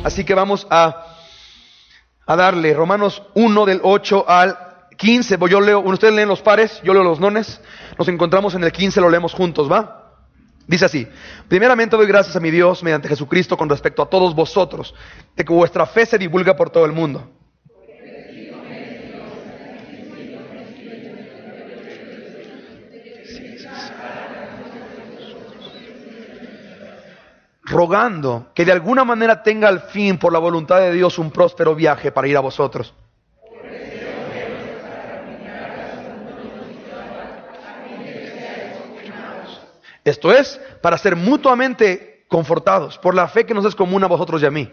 Así que vamos a darle Romanos 1 del 8 al 15. Yo leo, ustedes leen los pares, yo leo los nones. Nos encontramos en el 15, lo leemos juntos, ¿va? Dice así: primeramente doy gracias a mi Dios mediante Jesucristo con respecto a todos vosotros, de que vuestra fe se divulga por todo el mundo. Rogando que de alguna manera tenga al fin por la voluntad de Dios un próspero viaje para ir a vosotros. Esto es, para ser mutuamente confortados por la fe que nos es común a vosotros y a mí.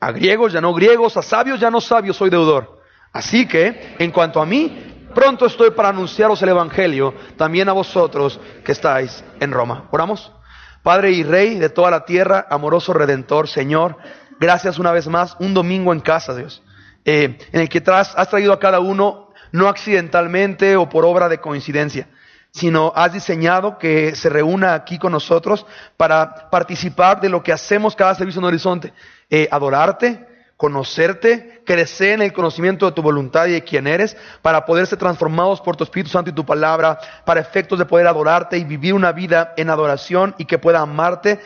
A griegos, ya no griegos, a sabios, ya no sabios, soy deudor. Así que, en cuanto a mí, pronto estoy para anunciaros el Evangelio, también a vosotros que estáis en Roma. ¿Oramos? Padre y Rey de toda la tierra, amoroso Redentor, Señor, gracias una vez más, un domingo en casa, Dios, en el que has traído a cada uno, no accidentalmente o por obra de coincidencia, sino has diseñado que se reúna aquí con nosotros para participar de lo que hacemos cada servicio en Horizonte. Adorarte, conocerte, crecer en el conocimiento de tu voluntad y de quién eres, para poder ser transformados por tu Espíritu Santo y tu palabra, para efectos de poder adorarte y vivir una vida en adoración y que pueda amarte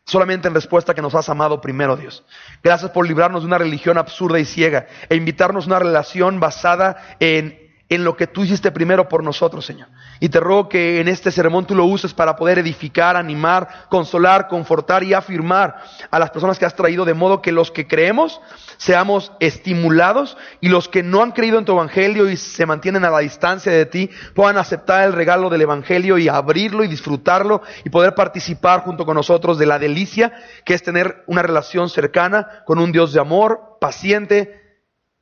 solamente en respuesta a que nos has amado primero, Dios. Gracias por librarnos de una religión absurda y ciega e invitarnos a una relación basada en lo que tú hiciste primero por nosotros, Señor. Y te ruego que en este sermón tú lo uses para poder edificar, animar, consolar, confortar y afirmar a las personas que has traído, de modo que los que creemos seamos estimulados y los que no han creído en tu Evangelio y se mantienen a la distancia de ti puedan aceptar el regalo del Evangelio y abrirlo y disfrutarlo y poder participar junto con nosotros de la delicia que es tener una relación cercana con un Dios de amor, paciente,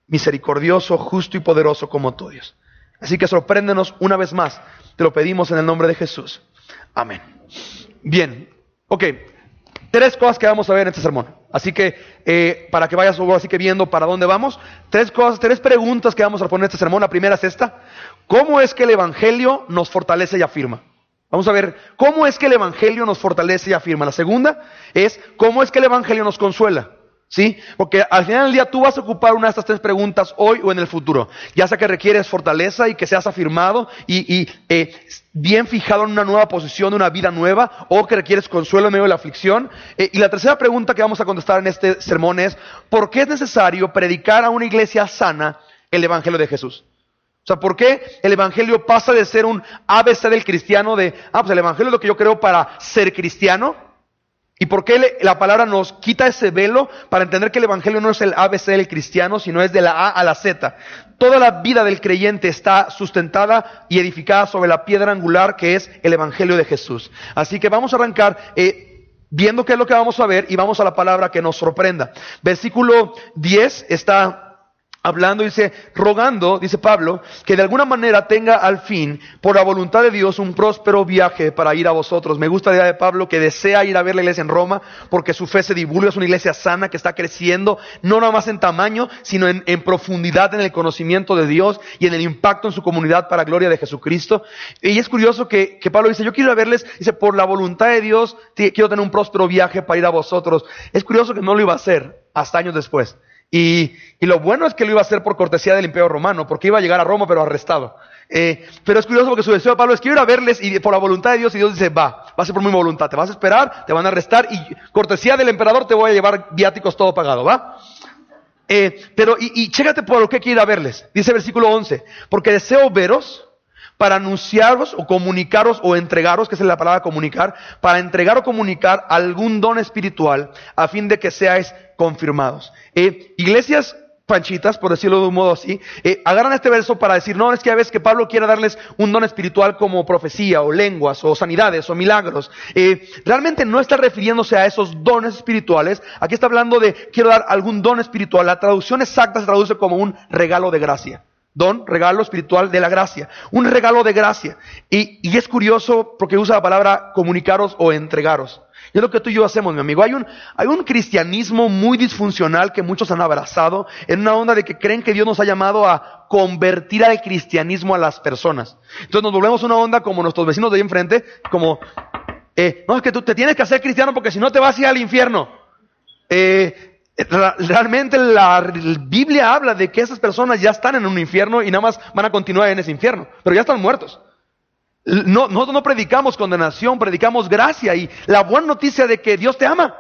misericordioso, justo y poderoso como tú, Dios. Así que sorpréndenos una vez más. Te lo pedimos en el nombre de Jesús. Amén. Bien, ok. 3 cosas que vamos a ver en este sermón. Así que, para que vayas así que viendo para dónde vamos. 3 preguntas que vamos a poner en este sermón. La primera es esta: ¿cómo es que el Evangelio nos fortalece y afirma? Vamos a ver, ¿cómo es que el Evangelio nos fortalece y afirma? La segunda es, ¿cómo es que el Evangelio nos consuela? ¿Sí? Porque al final del día tú vas a ocupar una de estas 3 preguntas hoy o en el futuro. Ya sea que requieres fortaleza y que seas afirmado y bien fijado en una nueva posición, una vida nueva, o que requieres consuelo en medio de la aflicción. Y la tercera pregunta que vamos a contestar en este sermón es: ¿por qué es necesario predicar a una iglesia sana el Evangelio de Jesús? O sea, ¿por qué el Evangelio pasa de ser un ABC del cristiano pues el Evangelio es lo que yo creo para ser cristiano? ¿Y por qué la palabra nos quita ese velo para entender que el Evangelio no es el ABC del cristiano, sino es de la A a la Z? Toda la vida del creyente está sustentada y edificada sobre la piedra angular que es el Evangelio de Jesús. Así que vamos a arrancar viendo qué es lo que vamos a ver y vamos a la palabra que nos sorprenda. Versículo 10 está hablando, dice, rogando, dice Pablo, que de alguna manera tenga al fin, por la voluntad de Dios, un próspero viaje para ir a vosotros. Me gusta la idea de Pablo que desea ir a ver la iglesia en Roma, porque su fe se divulga, es una iglesia sana que está creciendo, no nada más en tamaño, sino en profundidad en el conocimiento de Dios y en el impacto en su comunidad para gloria de Jesucristo. Y es curioso que Pablo dice, yo quiero ir a verles, dice, por la voluntad de Dios, quiero tener un próspero viaje para ir a vosotros. Es curioso que no lo iba a hacer hasta años después. Y lo bueno es que lo iba a hacer por cortesía del Imperio Romano, porque iba a llegar a Roma pero arrestado. Pero es curioso porque su deseo de Pablo es: quiero ir a verles y por la voluntad de Dios, y Dios dice, va a ser por mi voluntad, te vas a esperar, te van a arrestar y cortesía del emperador te voy a llevar viáticos todo pagado, ¿va? Pero chécate por lo que quiero ir a verles. Dice versículo 11, porque deseo veros para anunciaros o comunicaros o entregaros, que es la palabra comunicar, para entregar o comunicar algún don espiritual a fin de que seáis confirmados. Iglesias panchitas, por decirlo de un modo así, agarran este verso para decir, no, es que a veces que Pablo quiere darles un don espiritual como profecía o lenguas o sanidades o milagros. Realmente no está refiriéndose a esos dones espirituales. Aquí está hablando de quiero dar algún don espiritual. La traducción exacta se traduce como un regalo de gracia. Don, regalo espiritual de la gracia. Un regalo de gracia. Y es curioso porque usa la palabra comunicaros o entregaros. Y es lo que tú y yo hacemos, mi amigo. Hay un cristianismo muy disfuncional que muchos han abrazado en una onda de que creen que Dios nos ha llamado a convertir al cristianismo a las personas. Entonces nos volvemos una onda como nuestros vecinos de ahí enfrente, como, no, es que tú te tienes que hacer cristiano porque si no te vas a ir al infierno. Realmente la Biblia habla de que esas personas ya están en un infierno y nada más van a continuar en ese infierno, pero ya están muertos. Nosotros no predicamos condenación, predicamos gracia y la buena noticia de que Dios te ama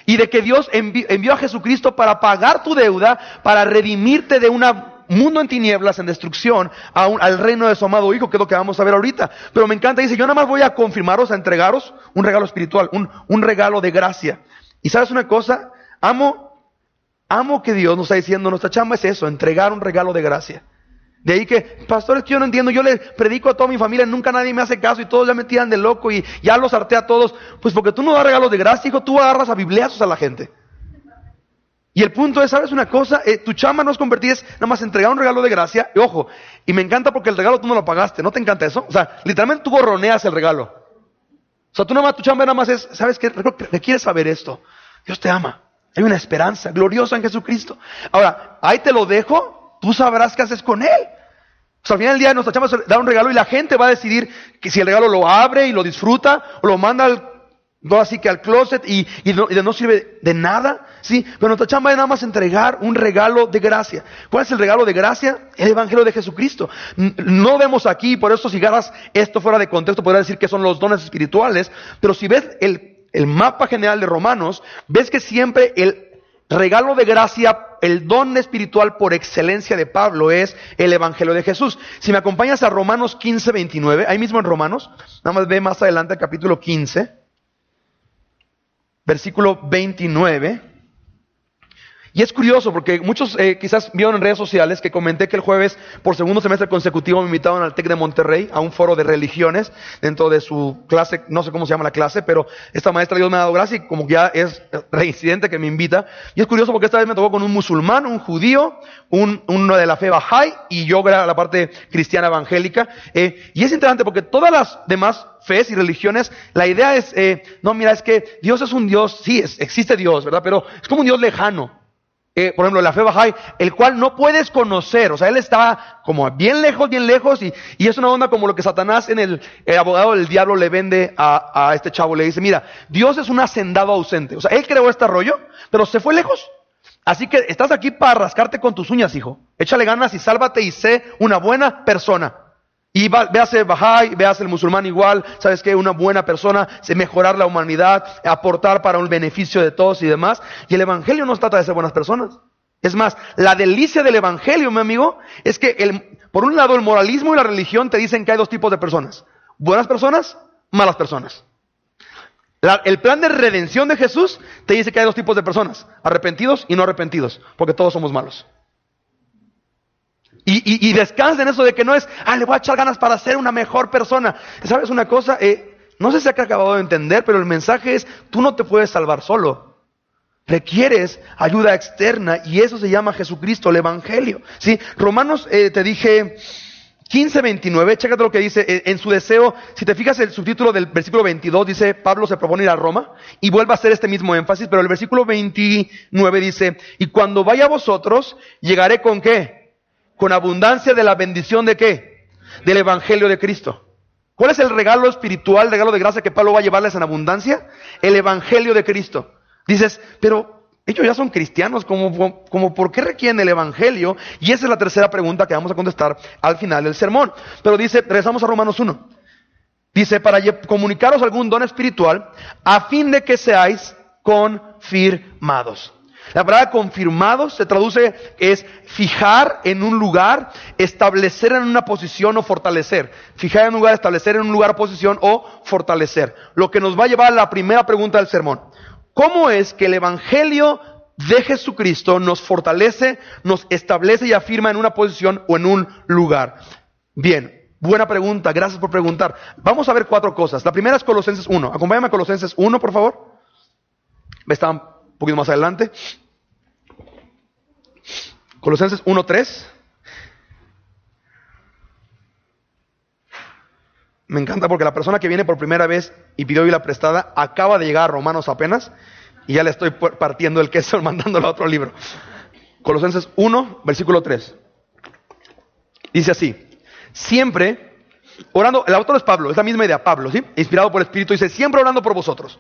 y de que Dios envió a Jesucristo para pagar tu deuda, para redimirte de un mundo en tinieblas, en destrucción, al reino de su amado Hijo, que es lo que vamos a ver ahorita. Pero me encanta, dice, yo nada más voy a confirmaros, a entregaros un regalo espiritual, un regalo de gracia. Y ¿sabes una cosa? Amo que Dios nos está diciendo, nuestra chamba es eso, entregar un regalo de gracia. De ahí que, pastores, que yo no entiendo, yo le predico a toda mi familia, nunca nadie me hace caso y todos ya me tiran de loco y ya los harté a todos. Pues porque tú no das regalos de gracia, hijo, tú agarras a bibliazos a la gente. Y el punto es, ¿sabes una cosa? Tu chamba no es convertir, es nada más entregar un regalo de gracia. Y ojo, y me encanta porque el regalo tú no lo pagaste, ¿no te encanta eso? O sea, literalmente tú gorroneas el regalo. O sea, tú nada más, tu chamba nada más es, ¿sabes qué? Requieres saber esto. Dios te ama. Hay una esperanza gloriosa en Jesucristo. Ahora, ahí te lo dejo, tú sabrás qué haces con él. O sea, al final del día nuestra chamba es dar un regalo y la gente va a decidir que si el regalo lo abre y lo disfruta o lo manda así que al closet y no sirve de nada, ¿sí? Pero nuestra chamba es nada más entregar un regalo de gracia. ¿Cuál es el regalo de gracia? El Evangelio de Jesucristo. No vemos aquí, por eso si agarras esto fuera de contexto, podría decir que son los dones espirituales, pero si ves el mapa general de Romanos, ves que siempre el regalo de gracia, el don espiritual por excelencia de Pablo es el Evangelio de Jesús. Si me acompañas a Romanos 15, 29, ahí mismo en Romanos, nada más ve más adelante el capítulo 15, versículo 29. Y es curioso porque muchos quizás vieron en redes sociales que comenté que el jueves por segundo semestre consecutivo me invitaron al TEC de Monterrey a un foro de religiones dentro de su clase, no sé cómo se llama la clase, pero esta maestra Dios me ha dado gracia y como ya es reincidente que me invita. Y es curioso porque esta vez me tocó con un musulmán, un judío, uno de la fe Bahá'í y yo era la parte cristiana evangélica. Y es interesante porque todas las demás fes y religiones, la idea es, no, mira, es que Dios es un Dios, sí, existe Dios, ¿verdad? Pero es como un Dios lejano. Por ejemplo, la fe Bahá'í, el cual no puedes conocer, o sea, él está como bien lejos, y es una onda como lo que Satanás en el abogado del diablo le vende a este chavo, le dice, mira, Dios es un hacendado ausente, o sea, él creó este rollo, pero se fue lejos, así que estás aquí para rascarte con tus uñas, hijo, échale ganas y sálvate y sé una buena persona. Y veas el Bahá'í, veas el musulmán igual, ¿sabes qué? Una buena persona, mejorar la humanidad, aportar para un beneficio de todos y demás. Y el Evangelio no trata de ser buenas personas. Es más, la delicia del Evangelio, mi amigo, es que por un lado el moralismo y la religión te dicen que hay dos tipos de personas. Buenas personas, malas personas. El plan de redención de Jesús te dice que hay dos tipos de personas, arrepentidos y no arrepentidos, porque todos somos malos. Y descansa en eso de que no es, le voy a echar ganas para ser una mejor persona. ¿Sabes una cosa? No sé si has acabado de entender, pero el mensaje es, tú no te puedes salvar solo. Requieres ayuda externa y eso se llama Jesucristo, el Evangelio. ¿Sí? Romanos, te dije, 15, 29, chécate lo que dice, en su deseo, si te fijas el subtítulo del versículo 22, dice, Pablo se propone ir a Roma y vuelve a hacer este mismo énfasis, pero el versículo 29 dice, y cuando vaya a vosotros, llegaré con ¿qué? Con abundancia de la bendición ¿de qué? Del Evangelio de Cristo. ¿Cuál es el regalo espiritual, el regalo de gracia que Pablo va a llevarles en abundancia? El Evangelio de Cristo. Dices, pero ellos ya son cristianos, ¿como por qué requieren el Evangelio? Y esa es la tercera pregunta que vamos a contestar al final del sermón. Pero dice, regresamos a Romanos 1. Dice, para comunicaros algún don espiritual, a fin de que seáis confirmados. La palabra confirmados se traduce, es fijar en un lugar, establecer en una posición o fortalecer. Fijar en un lugar, establecer en un lugar, posición o fortalecer. Lo que nos va a llevar a la primera pregunta del sermón. ¿Cómo es que el Evangelio de Jesucristo nos fortalece, nos establece y afirma en una posición o en un lugar? Bien, buena pregunta, gracias por preguntar. Vamos a ver 4 cosas. La primera es Colosenses 1. Acompáñame a Colosenses 1, por favor. Está un poquito más adelante. Colosenses 1:3. Me encanta porque la persona que viene por primera vez y pidió Biblia prestada acaba de llegar a Romanos apenas y ya le estoy partiendo el queso mandándolo a otro libro. Colosenses 1, versículo 3. Dice así: siempre orando, el autor es Pablo, es la misma idea, Pablo, ¿sí? Inspirado por el Espíritu, dice: siempre orando por vosotros.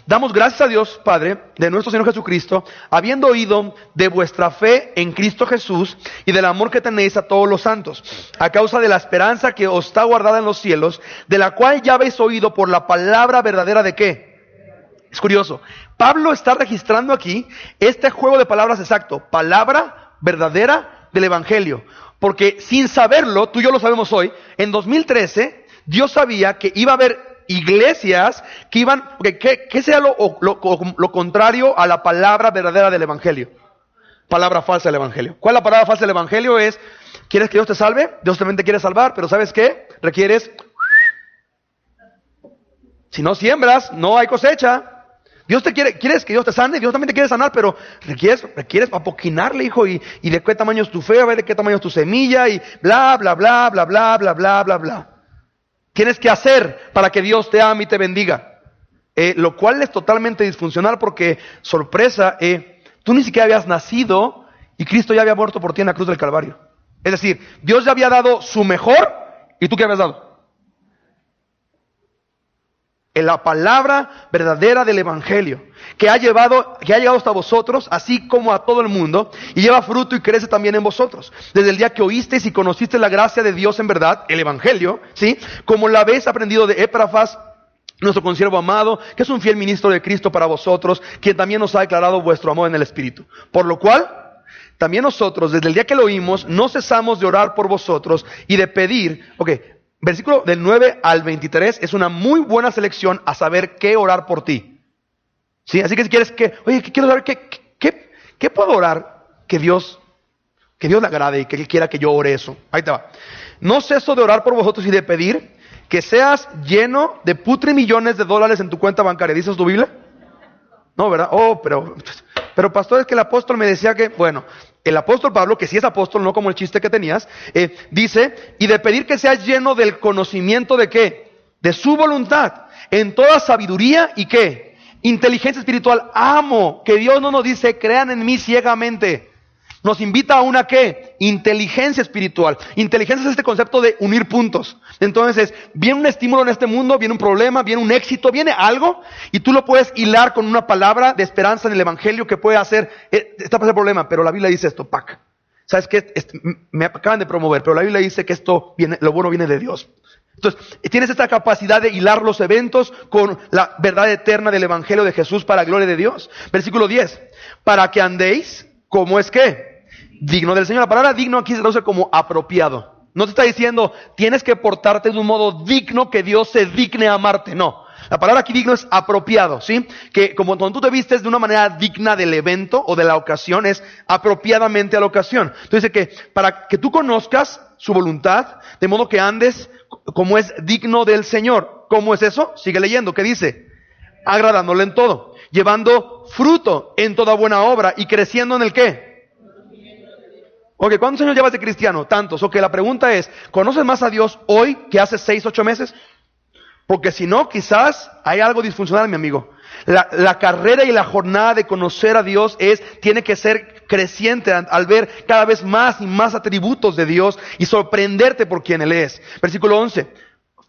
Damos gracias a Dios, Padre, de nuestro Señor Jesucristo, habiendo oído de vuestra fe en Cristo Jesús y del amor que tenéis a todos los santos, a causa de la esperanza que os está guardada en los cielos, de la cual ya habéis oído por la palabra verdadera de ¿qué? Es curioso. Pablo está registrando aquí este juego de palabras exacto, palabra verdadera del Evangelio. Porque sin saberlo, tú y yo lo sabemos hoy, en 2013, Dios sabía que iba a haber iglesias que iban, ¿qué sea lo contrario a la palabra verdadera del Evangelio? Palabra falsa del Evangelio. ¿Cuál es la palabra falsa del Evangelio? Es: ¿quieres que Dios te salve? Dios también te quiere salvar, pero ¿sabes qué? Requieres, si no siembras, no hay cosecha. Dios te quieres que Dios te sane, Dios también te quiere sanar, pero requieres apoquinarle, hijo, y de qué tamaño es tu fe, a ver de qué tamaño es tu semilla, y bla, bla, bla, bla, bla, bla, bla, bla, bla. Tienes que hacer para que Dios te ame y te bendiga. Lo cual es totalmente disfuncional porque, sorpresa, tú ni siquiera habías nacido y Cristo ya había muerto por ti en la cruz del Calvario. Es decir, Dios ya había dado su mejor y tú ¿qué habías dado? En la palabra verdadera del Evangelio, que ha llegado hasta vosotros, así como a todo el mundo, y lleva fruto y crece también en vosotros. Desde el día que oísteis y conocisteis la gracia de Dios en verdad, el Evangelio, ¿sí? Como la habéis aprendido de Epafras, nuestro consiervo amado, que es un fiel ministro de Cristo para vosotros, quien también nos ha declarado vuestro amor en el Espíritu. Por lo cual, también nosotros, desde el día que lo oímos, no cesamos de orar por vosotros y de pedir, versículo del 9 al 23 es una muy buena selección a saber qué orar por ti. ¿Sí? Así que si quieres quiero saber qué puedo orar que Dios le agrade y que Él quiera que yo ore eso. Ahí te va. No ceso de orar por vosotros y de pedir que seas lleno de $millones en tu cuenta bancaria. ¿Dices tu Biblia? No, ¿verdad? Pero pastor, es que el apóstol me decía que, bueno, el apóstol Pablo, que sí es apóstol, no como el chiste que tenías, dice: y de pedir que seas lleno del conocimiento de ¿qué? De su voluntad, en toda sabiduría y ¿qué? Inteligencia espiritual. Amo que Dios no nos dice: crean en mí ciegamente. Nos invita a una ¿qué? Inteligencia espiritual. Inteligencia es este concepto de unir puntos. Entonces, viene un estímulo en este mundo, viene un problema, viene un éxito, viene algo, y tú lo puedes hilar con una palabra de esperanza en el Evangelio que puede hacer, está pasando el problema, pero la Biblia dice esto, ¡pac! ¿Sabes qué? Me acaban de promover, pero la Biblia dice que esto viene, lo bueno viene de Dios. Entonces, tienes esta capacidad de hilar los eventos con la verdad eterna del Evangelio de Jesús para la gloria de Dios. Versículo 10. Para que andéis, ¿cómo es que? Digno del Señor. La palabra digno aquí se traduce como apropiado. No te está diciendo tienes que portarte de un modo digno que Dios se digne a amarte. No. La palabra aquí digno es apropiado, ¿sí? Que como cuando tú te vistes de una manera digna del evento o de la ocasión, es apropiadamente a la ocasión. Entonces dice que para que tú conozcas su voluntad, de modo que andes como es digno del Señor. ¿Cómo es eso? Sigue leyendo. ¿Qué dice? Agradándole en todo, llevando fruto en toda buena obra y creciendo en el ¿qué? ¿Cuántos años llevas de cristiano? Tantos. La pregunta es, ¿conoces más a Dios hoy que hace 6, 8 meses? Porque si no, quizás hay algo disfuncional, mi amigo. La carrera y la jornada de conocer a Dios tiene que ser creciente al ver cada vez más y más atributos de Dios y sorprenderte por quien Él es. Versículo 11.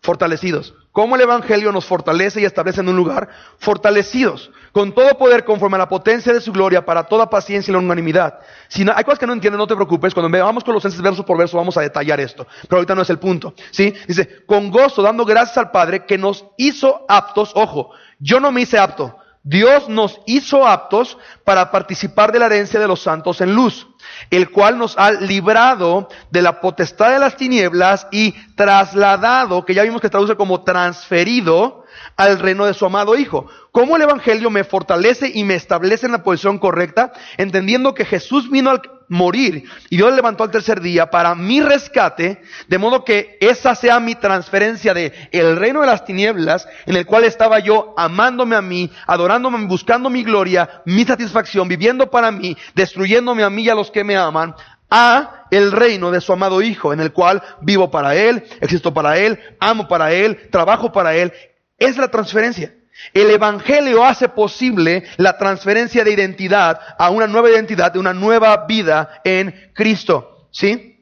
Fortalecidos. ¿Cómo el Evangelio nos fortalece y establece en un lugar? Fortalecidos, con todo poder conforme a la potencia de su gloria, para toda paciencia y la unanimidad. Si no, hay cosas que no entiendes, no te preocupes. Cuando veamos Colosenses verso por verso vamos a detallar esto. Pero ahorita no es el punto. ¿Sí? Dice, con gozo, dando gracias al Padre que nos hizo aptos. Ojo, yo no me hice apto. Dios nos hizo aptos para participar de la herencia de los santos en luz, el cual nos ha librado de la potestad de las tinieblas y trasladado, que ya vimos que traduce como transferido, al reino de su amado Hijo. ¿Cómo el Evangelio me fortalece y me establece en la posición correcta? Entendiendo que Jesús vino al morir y Dios le levantó al tercer día para mi rescate, de modo que esa sea mi transferencia de el reino de las tinieblas, en el cual estaba yo amándome a mí, adorándome a mí, buscando mi gloria, mi satisfacción, viviendo para mí, destruyéndome a mí y a los que me aman, a el reino de su amado Hijo, en el cual vivo para Él, existo para Él, amo para Él, trabajo para Él. Es la transferencia. El Evangelio hace posible la transferencia de identidad a una nueva identidad, de una nueva vida en Cristo. ¿Sí?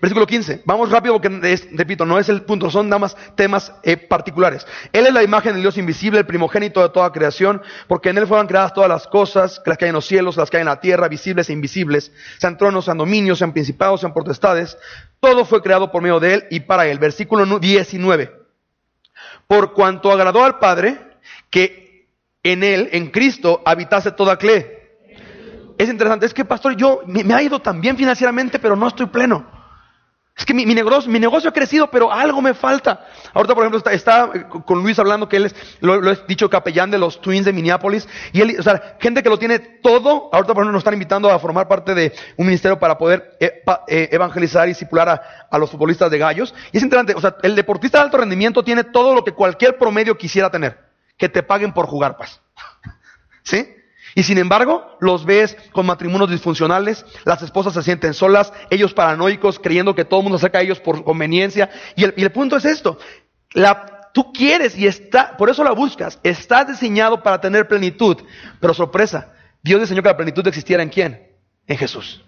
Versículo 15. Vamos rápido porque, repito, no es el punto, son nada más temas particulares. Él es la imagen del Dios invisible, el primogénito de toda creación, porque en Él fueron creadas todas las cosas, las que hay en los cielos, las que hay en la tierra, visibles e invisibles, sean tronos, sean dominios, sean principados, sean potestades. Todo fue creado por medio de Él y para Él. Versículo 19. Por cuanto agradó al Padre que en Él, en Cristo, habitase toda cle. Es interesante, es que pastor, me ha ido tan bien financieramente, pero no estoy pleno. Es que mi negocio ha crecido, pero algo me falta. Ahorita, por ejemplo, está con Luis hablando que él es, lo he dicho, capellán de los Twins de Minneapolis. Y él, o sea, gente que lo tiene todo. Ahorita, por ejemplo, nos están invitando a formar parte de un ministerio para poder evangelizar y discipular a los futbolistas de gallos. Y es interesante, o sea, el deportista de alto rendimiento tiene todo lo que cualquier promedio quisiera tener. Que te paguen por jugar, pues. ¿Sí? Y sin embargo, los ves con matrimonios disfuncionales, las esposas se sienten solas, ellos paranoicos, creyendo que todo el mundo se acerca a ellos por conveniencia. Y el punto es esto, tú quieres y por eso la buscas, estás diseñado para tener plenitud. Pero sorpresa, Dios diseñó que la plenitud existiera ¿en quién? En Jesús.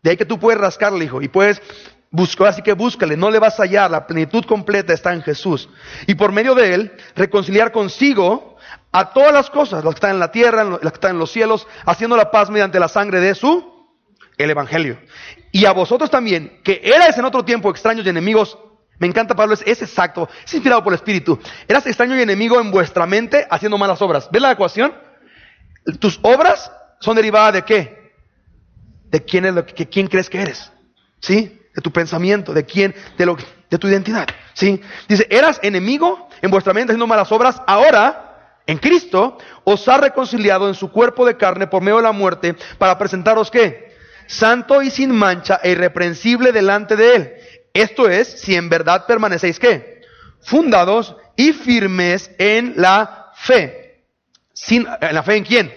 De ahí que tú puedes rascarle, hijo, y puedes buscar, así que búscale, no le vas a hallar, la plenitud completa está en Jesús. Y por medio de Él, reconciliar consigo a todas las cosas, las que están en la tierra, las que están en los cielos, haciendo la paz mediante la sangre de el Evangelio. Y a vosotros también, que erais en otro tiempo extraños y enemigos. Me encanta Pablo, es exacto, es inspirado por el Espíritu. Eras extraño y enemigo en vuestra mente, haciendo malas obras. ¿Ves la ecuación? Tus obras son derivadas ¿de qué? ¿De quién crees que eres? ¿Sí? De tu pensamiento, de tu identidad. ¿Sí? Dice, eras enemigo en vuestra mente haciendo malas obras, ahora en Cristo os ha reconciliado en su cuerpo de carne por medio de la muerte, para presentaros ¿qué? Santo y sin mancha e irreprensible delante de Él. Esto es, si en verdad permanecéis ¿qué? Fundados y firmes en la fe. ¿En la fe en quién?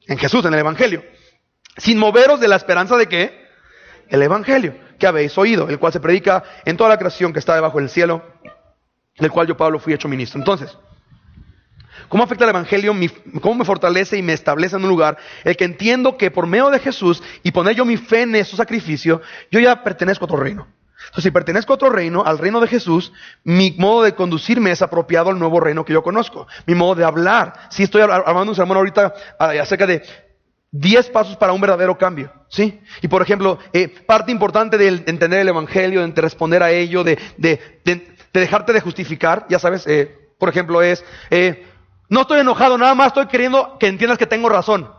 En Jesús, en el Evangelio. Sin moveros de la esperanza de ¿qué? El Evangelio que habéis oído, el cual se predica en toda la creación que está debajo del cielo, del cual yo, Pablo, fui hecho ministro. Entonces, ¿cómo afecta el Evangelio? ¿Cómo me fortalece y me establece en un lugar? El que entiendo que por medio de Jesús y poner yo mi fe en su sacrificio, yo ya pertenezco a otro reino. Entonces, si pertenezco a otro reino, al reino de Jesús, mi modo de conducirme es apropiado al nuevo reino que yo conozco. Mi modo de hablar. Si estoy hablando un sermón ahorita acerca de 10 pasos para un verdadero cambio, ¿sí? Y por ejemplo, parte importante de entender el Evangelio, de responder a ello, de dejarte de justificar, ya sabes, por ejemplo es, no estoy enojado, nada más estoy queriendo que entiendas que tengo razón,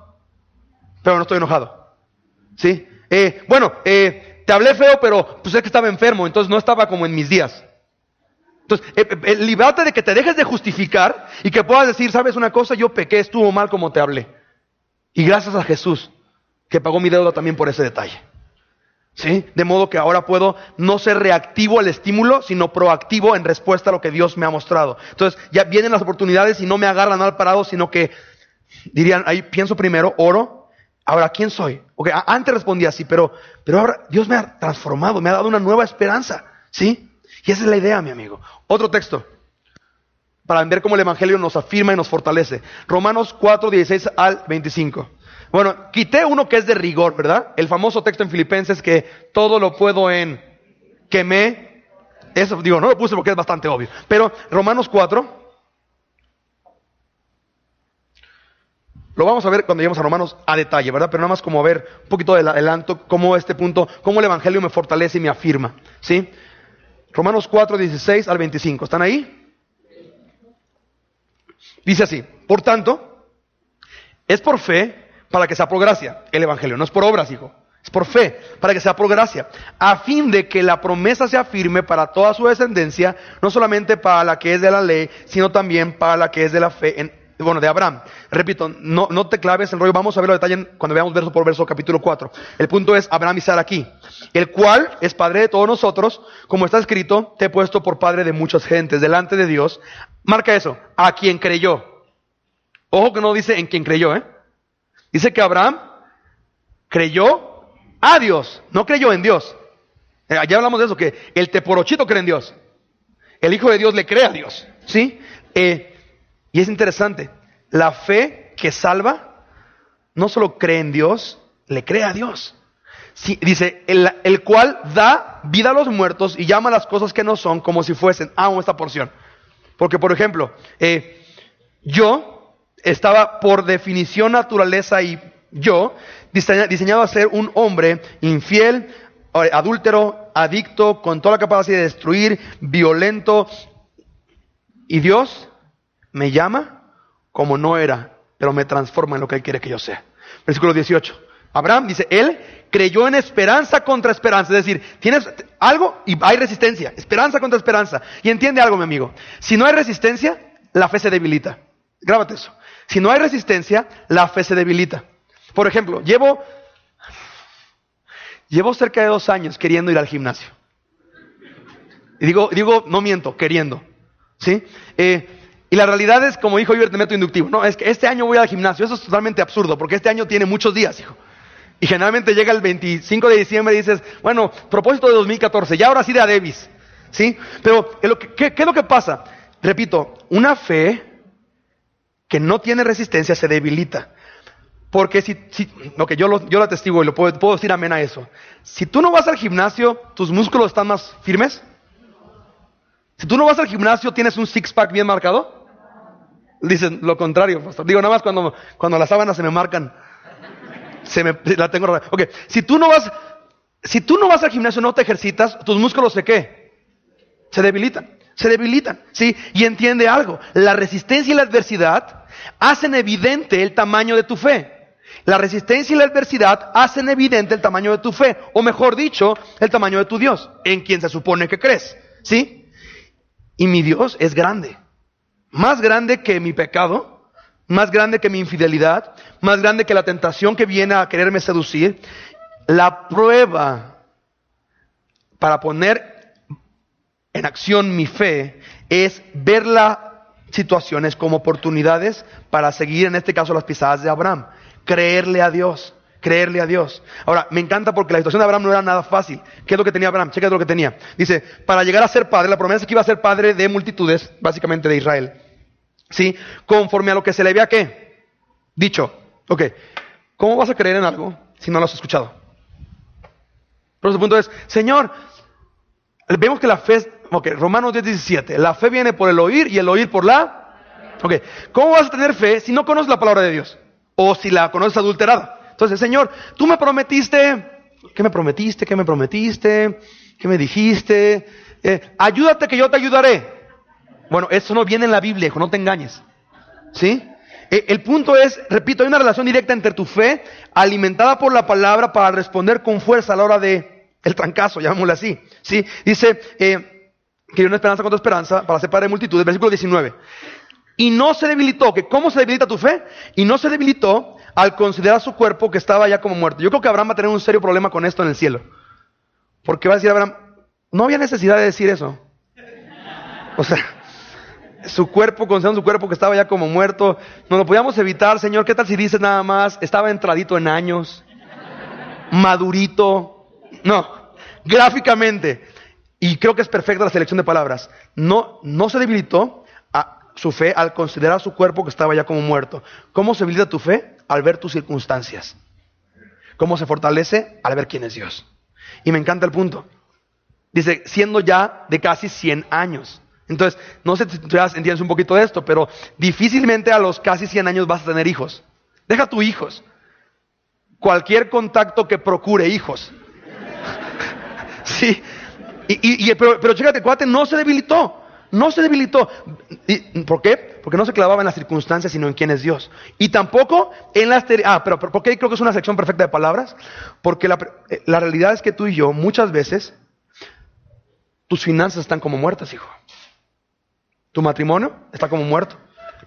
pero no estoy enojado, ¿sí? Te hablé feo, pero pues es que estaba enfermo, entonces no estaba como en mis días. Entonces, líbrate de que te dejes de justificar y que puedas decir, ¿sabes una cosa? Yo pequé, estuvo mal como te hablé. Y gracias a Jesús, que pagó mi deuda también por ese detalle. ¿Sí? De modo que ahora puedo no ser reactivo al estímulo, sino proactivo en respuesta a lo que Dios me ha mostrado. Entonces, ya vienen las oportunidades y no me agarran mal parado, sino que dirían, ahí pienso primero, oro. Ahora, ¿quién soy? Okay, antes respondía así, pero ahora Dios me ha transformado, me ha dado una nueva esperanza. ¿Sí? Y esa es la idea, mi amigo. Otro texto, para ver cómo el Evangelio nos afirma y nos fortalece. Romanos 4, 16 al 25. Bueno, quité uno que es de rigor, ¿verdad? El famoso texto en Filipenses que todo lo puedo en que me... Eso, digo, no lo puse porque es bastante obvio. Pero Romanos 4, lo vamos a ver cuando lleguemos a Romanos a detalle, ¿verdad? Pero nada más como a ver un poquito de adelanto, cómo este punto, cómo el Evangelio me fortalece y me afirma, ¿sí? Romanos 4, 16 al 25. ¿Están ahí? Dice así, por tanto, es por fe para que sea por gracia el Evangelio, no es por obras, hijo, es por fe para que sea por gracia, a fin de que la promesa sea firme para toda su descendencia, no solamente para la que es de la ley, sino también para la que es de la fe, de Abraham. Repito, no te claves el rollo, vamos a verlo en detalle cuando veamos verso por verso capítulo 4. El punto es Abraham y Sara aquí, el cual es padre de todos nosotros, como está escrito, te he puesto por padre de muchas gentes delante de Dios. Marca eso, a quien creyó. Ojo que no dice en quien creyó, Dice que Abraham creyó a Dios, no creyó en Dios. Ya hablamos de eso, que el teporochito cree en Dios. El Hijo de Dios le cree a Dios, ¿sí? Y es interesante, la fe que salva no solo cree en Dios, le cree a Dios. Sí, dice, el cual da vida a los muertos y llama a las cosas que no son como si fuesen. Amo esta porción. Porque, por ejemplo, yo estaba por definición, naturaleza y yo diseñado a ser un hombre infiel, adúltero, adicto, con toda la capacidad de destruir, violento. Y Dios me llama como no era, pero me transforma en lo que Él quiere que yo sea. Versículo 18. Abraham dice, él creyó en esperanza contra esperanza. Es decir, tienes algo y hay resistencia. Esperanza contra esperanza. Y entiende algo, mi amigo. Si no hay resistencia, la fe se debilita. Grábate eso. Si no hay resistencia, la fe se debilita. Por ejemplo, llevo cerca de 2 años queriendo ir al gimnasio. Y digo, no miento, queriendo. ¿Sí? Y la realidad es, como dijo yo, el método inductivo. No, es que este año voy al gimnasio. Eso es totalmente absurdo, porque este año tiene muchos días, hijo. Y generalmente llega el 25 de diciembre y dices, bueno, propósito de 2014, ya ahora sí de a Davis. ¿Sí? Pero, ¿qué es lo que pasa? Repito, una fe que no tiene resistencia se debilita. Porque yo lo atestigo y lo puedo decir amén a eso. Si tú no vas al gimnasio, ¿tus músculos están más firmes? Si tú no vas al gimnasio, ¿tienes un six-pack bien marcado? Dicen lo contrario, pastor. Digo, nada más cuando las sábanas se me marcan, la tengo rara. Ok, si tú no vas al gimnasio, no te ejercitas, tus músculos se debilitan, ¿sí? Y entiende algo, la resistencia y la adversidad hacen evidente el tamaño de tu fe. La resistencia y la adversidad hacen evidente el tamaño de tu fe, o mejor dicho, el tamaño de tu Dios, en quien se supone que crees, ¿sí? Y mi Dios es grande, más grande que mi pecado, más grande que mi infidelidad, más grande que la tentación que viene a quererme seducir. La prueba para poner en acción mi fe es ver las situaciones como oportunidades para seguir, en este caso, las pisadas de Abraham. Creerle a Dios. Ahora, me encanta porque la situación de Abraham no era nada fácil. ¿Qué es lo que tenía Abraham? Checa lo que tenía. Dice, para llegar a ser padre, la promesa es que iba a ser padre de multitudes, básicamente de Israel. ¿Sí? Conforme a lo que se le había, ¿qué? Dicho. Ok. ¿Cómo vas a creer en algo si no lo has escuchado? Pero su punto es, Señor, vemos que la fe, Romanos 10:17, la fe viene por el oír y el oír por la... Ok. ¿Cómo vas a tener fe si no conoces la palabra de Dios? O si la conoces adulterada. Entonces, Señor, tú me prometiste, ¿qué me prometiste? ¿Qué me dijiste? Ayúdate que yo te ayudaré. Bueno, eso no viene en la Biblia, hijo, no te engañes. ¿Sí? El punto es, repito, hay una relación directa entre tu fe, alimentada por la palabra, para responder con fuerza a la hora de el trancazo, llamémosle así. ¿Sí? Dice, que hay una esperanza contra esperanza, para ser padre de multitudes, versículo 19. Y no se debilitó, que ¿cómo se debilita tu fe? Y no se debilitó al considerar su cuerpo que estaba ya como muerto. Yo creo que Abraham va a tener un serio problema con esto en el cielo. Porque va a decir Abraham, no había necesidad de decir eso. O sea, considerando su cuerpo que estaba ya como muerto, no lo podíamos evitar, Señor. ¿Qué tal si dices nada más, estaba entradito en años, madurito? No, gráficamente. Y creo que es perfecta la selección de palabras. No se debilitó su fe al considerar su cuerpo que estaba ya como muerto. ¿Cómo se debilita tu fe? Al ver tus circunstancias. ¿Cómo se fortalece? Al ver quién es Dios. Y me encanta el punto. Dice, siendo ya de casi 100 años. Entonces, no sé si tú ya entiendes un poquito de esto, pero difícilmente a los casi 100 años vas a tener hijos. Deja tus hijos. Cualquier contacto que procure hijos. Sí. Pero chécate, cuate, no se debilitó. ¿Por qué? Porque no se clavaba en las circunstancias, sino en quién es Dios. Y tampoco en las... pero ¿por qué creo que es una sección perfecta de palabras? Porque la realidad es que tú y yo, muchas veces, tus finanzas están como muertas, hijo. Tu matrimonio está como muerto.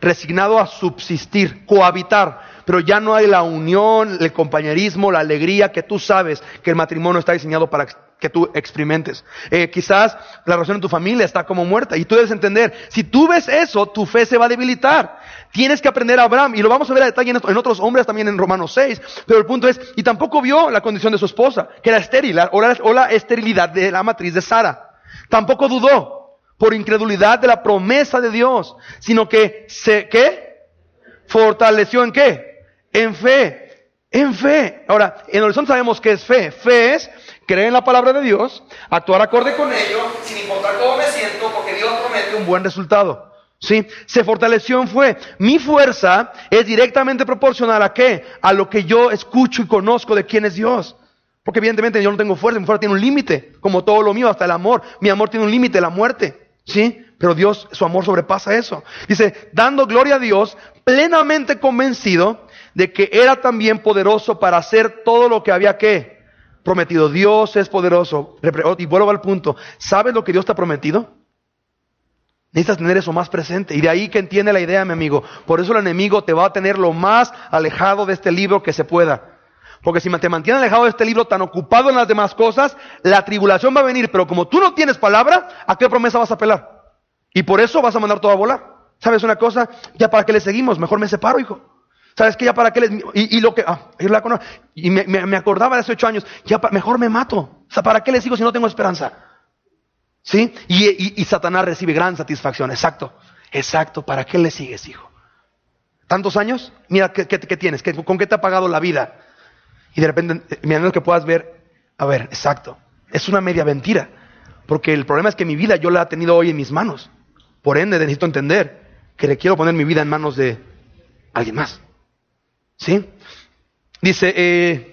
Resignado a subsistir, cohabitar. Pero ya no hay la unión, el compañerismo, la alegría que tú sabes que el matrimonio está diseñado para que tú experimentes. Quizás la relación en tu familia está como muerta y tú debes entender, si tú ves eso, tu fe se va a debilitar. Tienes que aprender a Abraham, y lo vamos a ver a detalle en otros hombres también en Romanos 6, pero el punto es, y tampoco vio la condición de su esposa, que era estéril, o la esterilidad de la matriz de Sara. Tampoco dudó por incredulidad de la promesa de Dios, sino que ¿qué? Fortaleció ¿en qué? En fe. En fe. Ahora, en Horizonte sabemos qué es fe. Fe es creer en la palabra de Dios, actuar acorde con ello, sin importar cómo me siento, porque Dios promete un buen resultado. ¿Sí? Se fortaleció en fe. Mi fuerza es directamente proporcional ¿a qué? A lo que yo escucho y conozco de quién es Dios. Porque evidentemente yo no tengo fuerza, mi fuerza tiene un límite, como todo lo mío, hasta el amor. Mi amor tiene un límite, la muerte. ¿Sí? Pero Dios, su amor sobrepasa eso. Dice, dando gloria a Dios, plenamente convencido de que era también poderoso para hacer todo lo que había que prometido. Dios es poderoso. Y vuelvo al punto. ¿Sabes lo que Dios te ha prometido? Necesitas tener eso más presente. Y de ahí que entiende la idea, mi amigo. Por eso el enemigo te va a tener lo más alejado de este libro que se pueda. Porque si te mantiene alejado de este libro, tan ocupado en las demás cosas, la tribulación va a venir. Pero como tú no tienes palabra, ¿a qué promesa vas a apelar? Y por eso vas a mandar todo a volar. ¿Sabes una cosa? Ya para qué le seguimos, mejor me separo, hijo. ¿Sabes qué? Ya para qué les... Y lo que... y me acordaba de hace 8 años. Mejor me mato. O sea, ¿para qué le sigo si no tengo esperanza? ¿Sí? Y Satanás recibe gran satisfacción. Exacto. Exacto. ¿Para qué le sigues, hijo? ¿Tantos años? Mira, ¿qué tienes? ¿Con qué te ha pagado la vida? Y de repente, mirando que puedas ver, a ver, exacto. Es una media mentira. Porque el problema es que mi vida yo la he tenido hoy en mis manos. Por ende, necesito entender que le quiero poner mi vida en manos de alguien más. ¿Sí? Dice...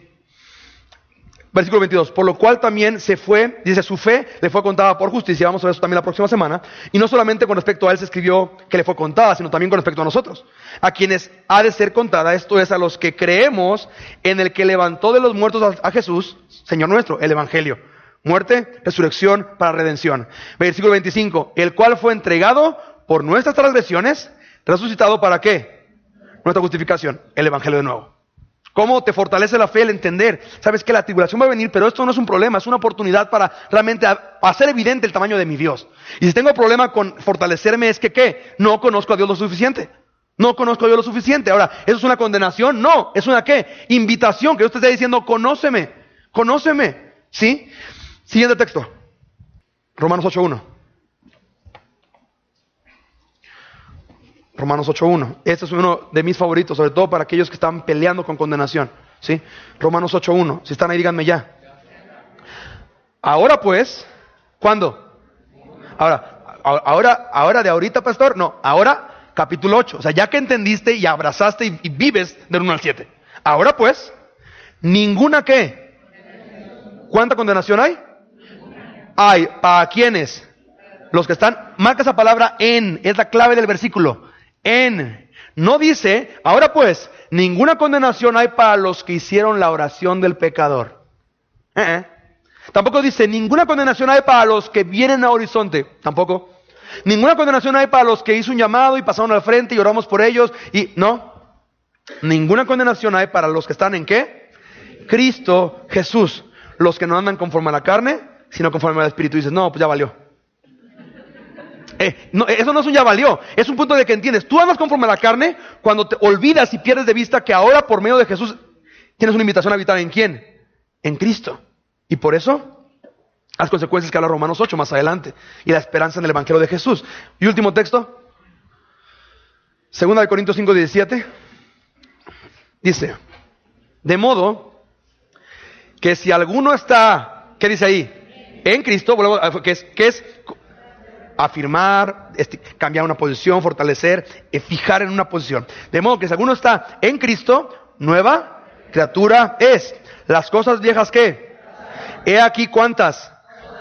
Versículo 22, por lo cual también se fue, dice, su fe le fue contada por justicia. Vamos a ver eso también la próxima semana. Y no solamente con respecto a él se escribió que le fue contada, sino también con respecto a nosotros. A quienes ha de ser contada, esto es a los que creemos en el que levantó de los muertos a Jesús, Señor nuestro, el Evangelio. Muerte, resurrección para redención. Versículo 25, el cual fue entregado por nuestras transgresiones, resucitado para ¿qué? Nuestra justificación, el Evangelio de nuevo. ¿Cómo te fortalece la fe el entender? Sabes que la tribulación va a venir, pero esto no es un problema, es una oportunidad para realmente hacer evidente el tamaño de mi Dios. Y si tengo problema con fortalecerme es que ¿qué? No conozco a Dios lo suficiente. No conozco a Dios lo suficiente. Ahora, ¿eso es una condenación? No, es una ¿qué? Invitación, que Dios te está diciendo, conóceme, conóceme. ¿Sí? Siguiente texto. Romanos 8.1. Romanos 8.1. Este es uno de mis favoritos, sobre todo para aquellos que están peleando con condenación. ¿Sí? Romanos 8.1. Si están ahí, díganme ya. Ahora pues, ¿cuándo? Ahora de ahorita, pastor. No, ahora capítulo 8. O sea, ya que entendiste y abrazaste y vives del 1 al 7. Ahora pues, ninguna ¿qué? ¿Cuánta condenación hay? Hay, ¿para quiénes? Los que están, marca esa palabra en, es la clave del versículo. En, no dice, ahora pues, ninguna condenación hay para los que hicieron la oración del pecador. Tampoco dice, ninguna condenación hay para los que vienen a Horizonte. Tampoco. Ninguna condenación hay para los que hizo un llamado y pasaron al frente y oramos por ellos. Y no. Ninguna condenación hay para los que están en ¿qué? Cristo Jesús. Los que no andan conforme a la carne, sino conforme al Espíritu. Y dices, no, pues ya valió. No, eso no es un ya valió, es un punto de que entiendes, tú andas conforme a la carne cuando te olvidas y pierdes de vista que ahora por medio de Jesús tienes una invitación a habitar ¿en quién? En Cristo. Y por eso, las consecuencias que habla Romanos 8 más adelante, y la esperanza en el Evangelio de Jesús. Y último texto, 2 Corintios 5:17, dice, de modo que si alguno está, ¿qué dice ahí? En Cristo, que es afirmar, cambiar una posición, fortalecer, fijar en una posición. De modo que si alguno está en Cristo, nueva criatura es. Las cosas viejas ¿qué? He aquí cuántas.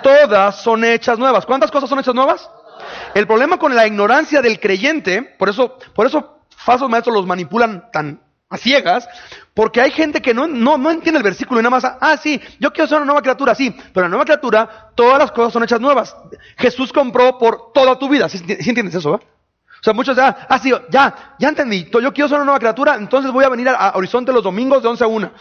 Todas son hechas nuevas. ¿Cuántas cosas son hechas nuevas? El problema con la ignorancia del creyente, por eso falsos maestros los manipulan tan a ciegas, porque hay gente que no entiende el versículo y nada más, sí, yo quiero ser una nueva criatura, sí, pero la nueva criatura, todas las cosas son hechas nuevas. Jesús compró por toda tu vida, ¿sí entiendes eso? O sea, muchos sí, ya entendí, yo quiero ser una nueva criatura, entonces voy a venir a Horizonte los domingos de 11 a 1.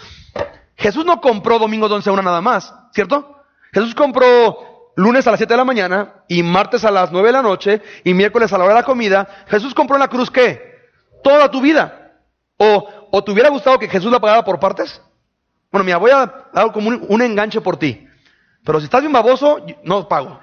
Jesús no compró domingos de 11 a 1 nada más, ¿cierto? Jesús compró lunes a las 7 de la mañana, y martes a las 9 de la noche, y miércoles a la hora de la comida. Jesús compró en la cruz, ¿qué? Toda tu vida. ¿O te hubiera gustado que Jesús la pagara por partes? Bueno, mira, voy a dar como un enganche por ti. Pero si estás bien baboso, no pago.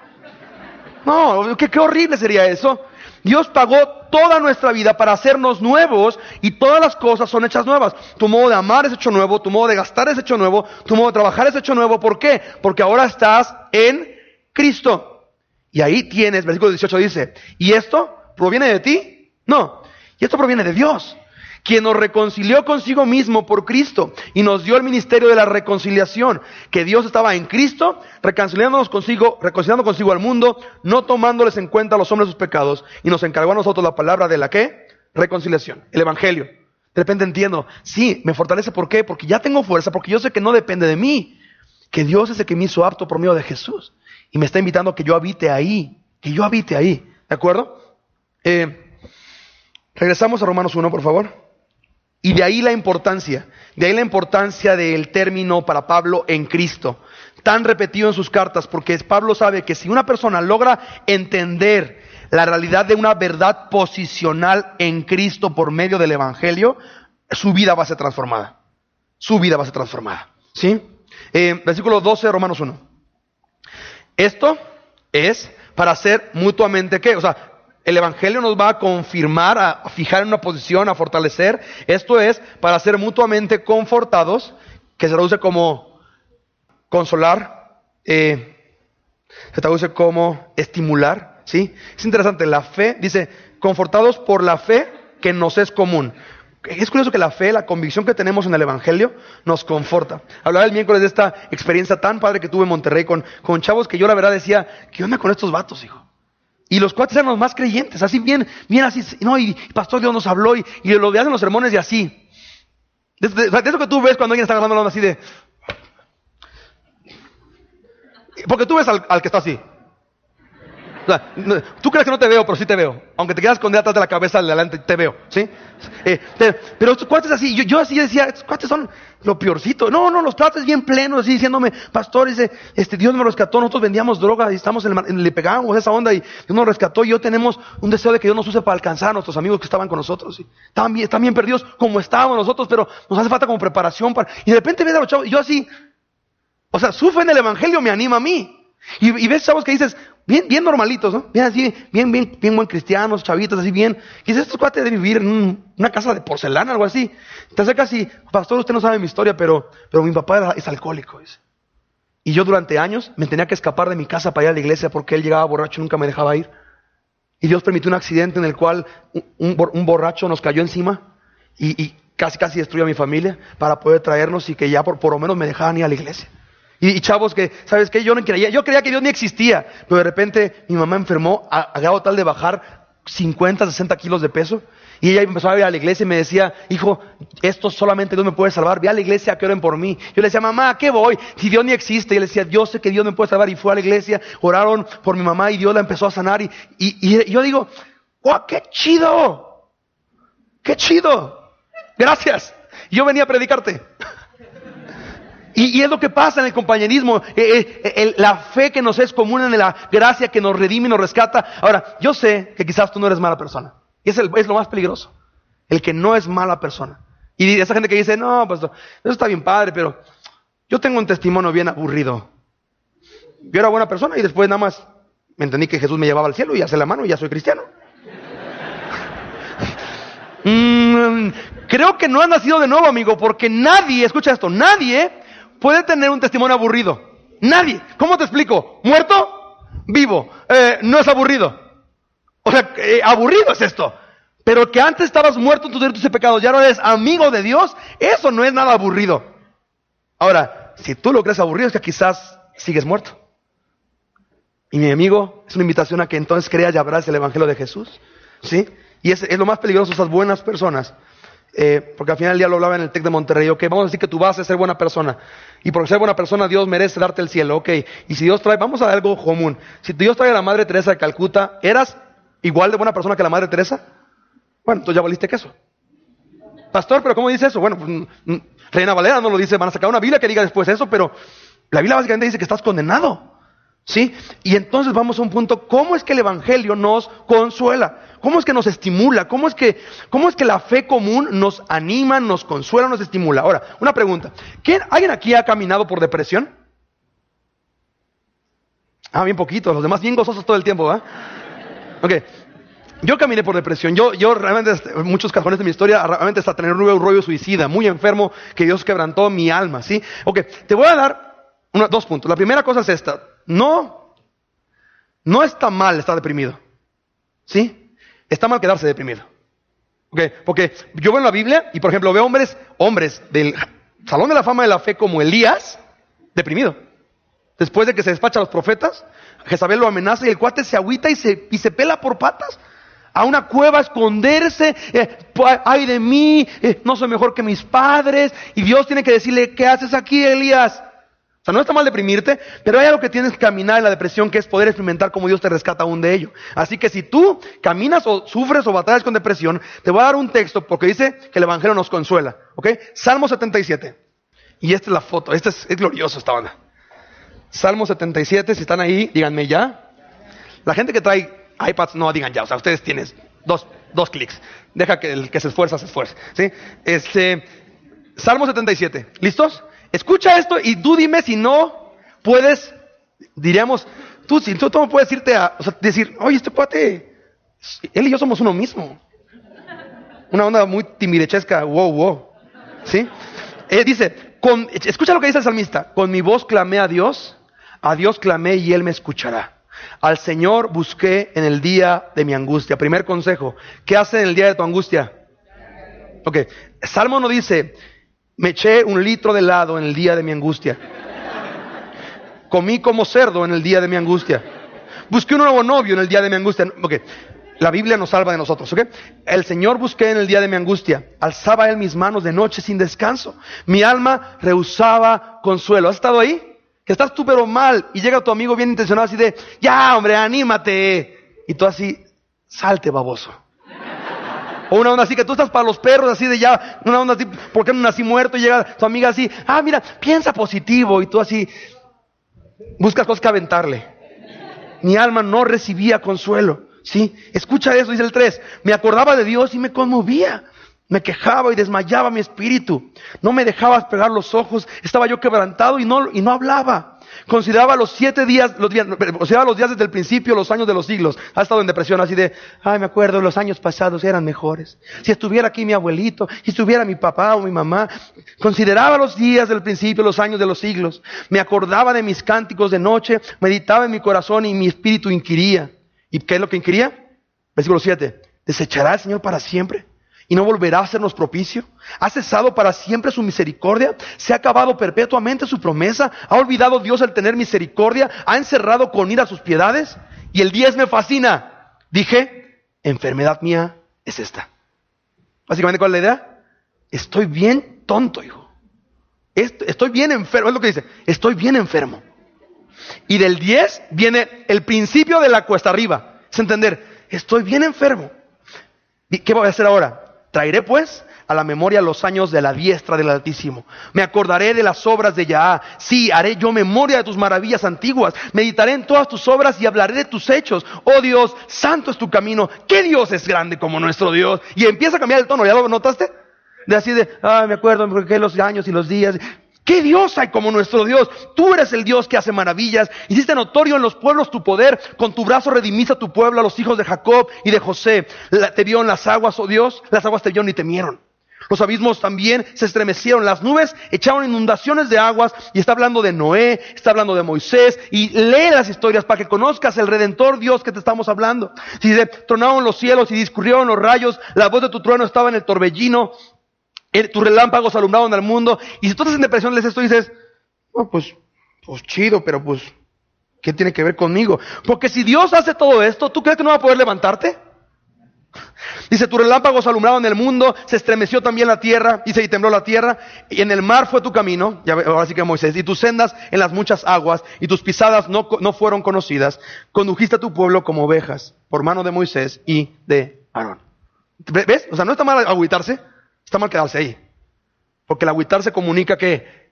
No, qué horrible sería eso. Dios pagó toda nuestra vida para hacernos nuevos, y todas las cosas son hechas nuevas. Tu modo de amar es hecho nuevo, tu modo de gastar es hecho nuevo, tu modo de trabajar es hecho nuevo. ¿Por qué? Porque ahora estás en Cristo. Y ahí tienes, versículo 18 dice, ¿y esto proviene de ti? No, y esto proviene de Dios, quien nos reconcilió consigo mismo por Cristo y nos dio el ministerio de la reconciliación. Que Dios estaba en Cristo, reconciliando consigo al mundo, no tomándoles en cuenta a los hombres sus pecados, y nos encargó a nosotros la palabra de la ¿qué? Reconciliación, el evangelio. De repente entiendo, sí, me fortalece. ¿Por qué? Porque ya tengo fuerza, porque yo sé que no depende de mí, que Dios es el que me hizo apto por medio de Jesús, y me está invitando a que yo habite ahí, ¿de acuerdo? Regresamos a Romanos 1, por favor. Y de ahí la importancia del término para Pablo en Cristo, tan repetido en sus cartas, porque Pablo sabe que si una persona logra entender la realidad de una verdad posicional en Cristo por medio del evangelio, su vida va a ser transformada. ¿Sí? Versículo 12 de Romanos 1. Esto es para ser mutuamente, ¿qué? O sea, el evangelio nos va a confirmar, a fijar en una posición, a fortalecer. Esto es para ser mutuamente confortados, que se traduce como consolar, se traduce como estimular, ¿sí? Es interesante, la fe, dice, confortados por la fe que nos es común. Es curioso que la fe, la convicción que tenemos en el evangelio, nos conforta. Hablaba el miércoles de esta experiencia tan padre que tuve en Monterrey con chavos que yo la verdad decía, ¿qué onda con estos vatos, hijo? Y los cuates eran los más creyentes, así bien así, no, y pastor Dios nos habló, y lo veían en los sermones y así. De eso que tú ves cuando alguien está hablando así de... Porque tú ves al que está así. O sea, tú crees que no te veo, pero sí te veo. Aunque te quedas escondido atrás de la cabeza, adelante te veo, ¿sí? Pero estos cuates así, yo así decía, estos cuates son lo peorcito. No, los cuates bien plenos, así diciéndome, pastor, dice, Dios me rescató, nosotros vendíamos droga y estamos le pegábamos esa onda, y Dios nos rescató, y yo tenemos un deseo de que Dios nos use para alcanzar a nuestros amigos que estaban con nosotros. ¿Sí? Están bien perdidos como estábamos nosotros, pero nos hace falta como preparación para... Y de repente ves a los chavos, y yo así, o sea, su fe en el evangelio me anima a mí. Y ves chavos que dices, bien normalitos, ¿no? Bien así, bien buen cristianos, chavitos, así bien. Y dices, estos cuates deben vivir en una casa de porcelana, algo así. Te acercas y, pastor, usted no sabe mi historia, pero mi papá es alcohólico, dice. Y yo durante años me tenía que escapar de mi casa para ir a la iglesia porque él llegaba borracho y nunca me dejaba ir. Y Dios permitió un accidente en el cual un borracho nos cayó encima y casi destruyó a mi familia para poder traernos, y que ya por lo menos me dejaban ir a la iglesia. Y chavos que, ¿sabes qué? Yo creía que Dios ni existía, pero de repente mi mamá enfermó a grado tal de bajar 50, 60 kilos de peso, y ella empezó a ir a la iglesia y me decía, hijo, esto solamente Dios me puede salvar, ve a la iglesia a que oren por mí. Yo le decía, mamá, ¿a qué voy? Si Dios ni existe. Y él decía, yo sé que Dios me puede salvar, y fue a la iglesia, oraron por mi mamá y Dios la empezó a sanar, y yo digo, ¡wow, qué chido! ¡Qué chido! Gracias. Y yo venía a predicarte. Y es lo que pasa en el compañerismo, la fe que nos es común, en la gracia que nos redime y nos rescata. Ahora, yo sé que quizás tú no eres mala persona, y es lo más peligroso, el que no es mala persona. Y esa gente que dice, no, pues eso está bien padre, pero yo tengo un testimonio bien aburrido. Yo era buena persona y después nada más me entendí que Jesús me llevaba al cielo y hace la mano y ya soy cristiano. Creo que no has nacido de nuevo, amigo, porque nadie, escucha esto, nadie puede tener un testimonio aburrido. Nadie. ¿Cómo te explico? ¿Muerto? Vivo. No es aburrido. O sea, aburrido es esto. Pero que antes estabas muerto en tus delitos y pecados, ya no eres amigo de Dios, eso no es nada aburrido. Ahora, si tú lo crees aburrido, es que quizás sigues muerto. Y mi amigo, es una invitación a que entonces creas y abraces el evangelio de Jesús. ¿Sí? Y es lo más peligroso, esas buenas personas. Porque al final del día lo hablaba en el TEC de Monterrey, ok, vamos a decir que tú vas a ser buena persona, y por ser buena persona Dios merece darte el cielo, ok, y si Dios trae, vamos a dar algo común, si Dios trae a la Madre Teresa de Calcuta, ¿eras igual de buena persona que la Madre Teresa? Bueno, entonces ya valiste queso. Pastor, pero ¿cómo dice eso? Bueno, pues, Reina Valera no lo dice, van a sacar una Biblia que diga después eso, pero La Biblia básicamente dice que estás condenado. ¿Sí? Y entonces vamos a un punto, ¿cómo es que el evangelio nos consuela? ¿Cómo es que nos estimula? ¿Cómo es que la fe común nos anima, nos consuela, nos estimula? Ahora, una pregunta. ¿Alguien aquí ha caminado por depresión? Bien poquito, los demás bien gozosos todo el tiempo, ¿va? Ok, yo caminé por depresión. Yo realmente, muchos cajones de mi historia, realmente hasta tener un rollo suicida, muy enfermo, que Dios quebrantó mi alma, ¿sí? Ok, te voy a dar dos puntos. La primera cosa es esta. No está mal estar deprimido, ¿sí? Está mal quedarse deprimido. Okay, porque yo veo en la Biblia y, por ejemplo, veo hombres del Salón de la Fama de la Fe como Elías, deprimido. Después de que se despacha a los profetas, Jezabel lo amenaza y el cuate se agüita y se pela por patas a una cueva a esconderse. Ay de mí, no soy mejor que mis padres. Y Dios tiene que decirle, ¿qué haces aquí, Elías? O sea, no está mal deprimirte, pero hay algo que tienes que caminar en la depresión, que es poder experimentar cómo Dios te rescata aún de ello. Así que si tú caminas o sufres o batallas con depresión, te voy a dar un texto porque dice que el evangelio nos consuela. ¿Ok? Salmo 77. Y esta es la foto. Es glorioso esta banda. Salmo 77, si están ahí, díganme ya. La gente que trae iPads, no digan ya. O sea, ustedes tienen dos clics. Deja que el que se esfuerza, ¿sí? Salmo 77. ¿Listos? Escucha esto y tú dime si no puedes, diríamos, tú no puedes irte decir, oye, este cuate, él y yo somos uno mismo. Una onda muy timidechesca, wow, ¿sí? Dice, escucha lo que dice el salmista, con mi voz clamé a Dios clamé y Él me escuchará. Al Señor busqué en el día de mi angustia. Primer consejo, ¿qué hace en el día de tu angustia? Ok, Salmo no dice, me eché 1 litro de helado en el día de mi angustia. Comí como cerdo en el día de mi angustia. Busqué un nuevo novio en el día de mi angustia. Ok, la Biblia nos salva de nosotros, ¿ok? El Señor busqué en el día de mi angustia. Alzaba Él mis manos de noche sin descanso. Mi alma rehusaba consuelo. ¿Has estado ahí? Que estás tú pero mal y llega tu amigo bien intencionado así de, ya hombre, anímate. Y tú así, salte baboso. O una onda así que tú estás para los perros así de ya, una onda así, ¿por qué no nací muerto? Y llega tu amiga así, mira, piensa positivo. Y tú así, buscas cosas que aventarle. Mi alma no recibía consuelo, ¿sí? Escucha eso, dice el 3. Me acordaba de Dios y me conmovía. Me quejaba y desmayaba mi espíritu. No me dejabas pegar los ojos. Estaba yo quebrantado y no hablaba. Consideraba los días desde el principio, los años de los siglos. Ha estado en depresión así de, me acuerdo, los años pasados eran mejores. Si estuviera aquí mi abuelito, si estuviera mi papá o mi mamá. Consideraba los días del principio, los años de los siglos. Me acordaba de mis cánticos de noche, meditaba en mi corazón y mi espíritu inquiría. ¿Y qué es lo que inquiría? Versículo 7. ¿Desechará el Señor para siempre? ¿Y no volverá a hacernos propicio? ¿Ha cesado para siempre su misericordia? ¿Se ha acabado perpetuamente su promesa? ¿Ha olvidado Dios el tener misericordia? ¿Ha encerrado con ira sus piedades? Y el 10 me fascina. Dije, enfermedad mía es esta. Básicamente, ¿cuál es la idea? Estoy bien tonto, hijo. Estoy bien enfermo. Es lo que dice. Estoy bien enfermo. Y del 10 viene el principio de la cuesta arriba. Es entender, estoy bien enfermo. ¿Y qué voy a hacer ahora? Traeré pues a la memoria los años de la diestra del Altísimo. Me acordaré de las obras de Yahá. Sí, haré yo memoria de tus maravillas antiguas. Meditaré en todas tus obras y hablaré de tus hechos. Oh Dios, santo es tu camino. ¿Qué Dios es grande como nuestro Dios? Y empieza a cambiar el tono. ¿Ya lo notaste? De así de, me acuerdo porque los años y los días. ¿Qué Dios hay como nuestro Dios? Tú eres el Dios que hace maravillas. Hiciste notorio en los pueblos tu poder. Con tu brazo redimiste a tu pueblo, a los hijos de Jacob y de José. Te vio en las aguas, oh Dios. Las aguas te vieron y temieron. Los abismos también se estremecieron. Las nubes echaron inundaciones de aguas. Y está hablando de Noé, está hablando de Moisés. Y lee las historias para que conozcas el Redentor Dios que te estamos hablando. Dice, tronaron los cielos y discurrieron los rayos. La voz de tu trueno estaba en el torbellino. Tus relámpagos alumbraron al mundo. Y si tú estás en depresión, lees esto y dices, pues chido, pero pues, ¿qué tiene que ver conmigo? Porque si Dios hace todo esto, ¿tú crees que no va a poder levantarte? Dice, tus relámpagos alumbraron el mundo, se estremeció también la tierra, dice, y tembló la tierra, y en el mar fue tu camino, ahora sí que Moisés, y tus sendas en las muchas aguas, y tus pisadas no fueron conocidas. Condujiste a tu pueblo como ovejas, por mano de Moisés y de Aarón. ¿Ves? O sea, no está mal agüitarse. Está mal quedarse ahí. Porque el agüitarse comunica que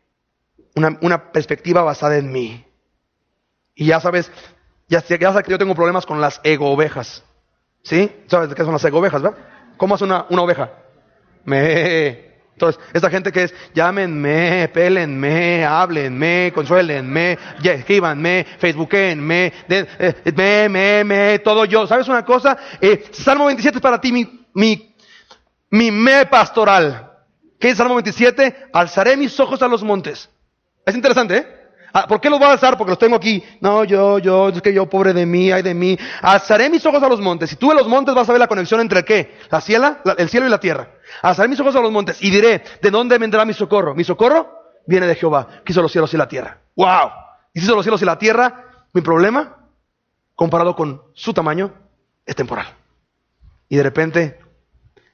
una perspectiva basada en mí. Y ya sabes que yo tengo problemas con las ego ovejas. ¿Sí? ¿Sabes qué son las ego ovejas, verdad? ¿Cómo hace una oveja? Entonces, esta gente que es, llámenme, pélenme, háblenme, consuélenme, escríbanme, facebookenme, todo yo. ¿Sabes una cosa? Salmo 27 es para ti mi me pastoral. ¿Qué es Salmo 27? Alzaré mis ojos a los montes. Es interesante, ¿eh? ¿Por qué los voy a alzar? Porque los tengo aquí. No, es que yo, pobre de mí, ay de mí. Alzaré mis ojos a los montes. Si tú ves los montes vas a ver la conexión entre ¿qué? El cielo y la tierra. Alzaré mis ojos a los montes y diré, ¿de dónde vendrá mi socorro? Mi socorro viene de Jehová, que hizo los cielos y la tierra. ¡Wow! Y si hizo los cielos y la tierra, mi problema, comparado con su tamaño, es temporal. Y de repente,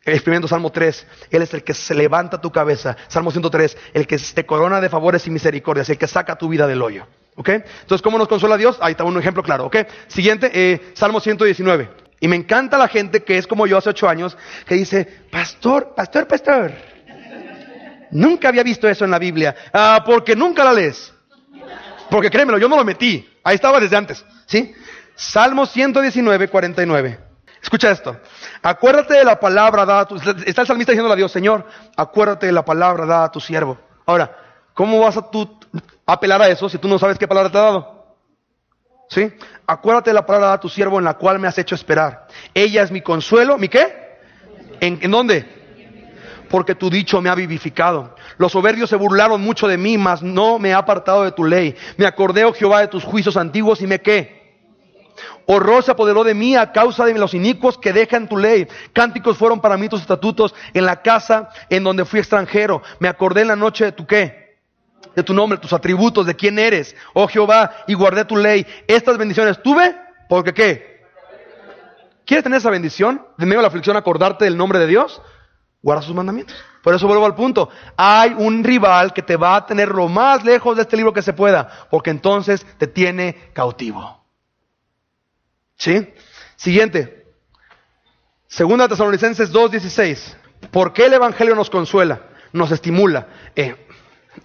experimento Salmo 3, Él es el que se levanta tu cabeza. Salmo 103, el que te corona de favores y misericordias, el que saca tu vida del hoyo. ¿Ok? Entonces, ¿cómo nos consuela Dios? Ahí está un ejemplo claro. ¿Ok? Siguiente, Salmo 119. Y me encanta la gente que es como yo hace 8 años, que dice, pastor, nunca había visto eso en la Biblia. Porque nunca la lees. Porque créemelo, yo no lo metí. Ahí estaba desde antes. ¿Sí? Salmo 119, 49. Escucha esto. Acuérdate de la palabra dada a tu... Está el salmista diciéndole a Dios, Señor, acuérdate de la palabra dada a tu siervo. Ahora, ¿cómo vas a tú apelar a eso si tú no sabes qué palabra te ha dado? ¿Sí? Acuérdate de la palabra dada a tu siervo en la cual me has hecho esperar. Ella es mi consuelo. ¿Mi qué? ¿En dónde? Porque tu dicho me ha vivificado. Los soberbios se burlaron mucho de mí, mas no me ha apartado de tu ley. Me acordé, oh Jehová, de tus juicios antiguos y me ¿qué? Horror se apoderó de mí a causa de los inicuos que dejan tu ley. Cánticos fueron para mí tus estatutos en la casa en donde fui extranjero. Me acordé en la noche de tu ¿qué? De tu nombre, tus atributos, de quién eres, oh Jehová, y guardé tu ley. Estas bendiciones tuve, porque ¿qué? ¿Quieres tener esa bendición? De medio de la aflicción, acordarte del nombre de Dios. Guarda sus mandamientos. Por eso vuelvo al punto. Hay un rival que te va a tener lo más lejos de este libro que se pueda, porque entonces te tiene cautivo. ¿Sí? Siguiente. Segunda Tesalonicenses 2:16. ¿Por qué el Evangelio nos consuela? Nos estimula.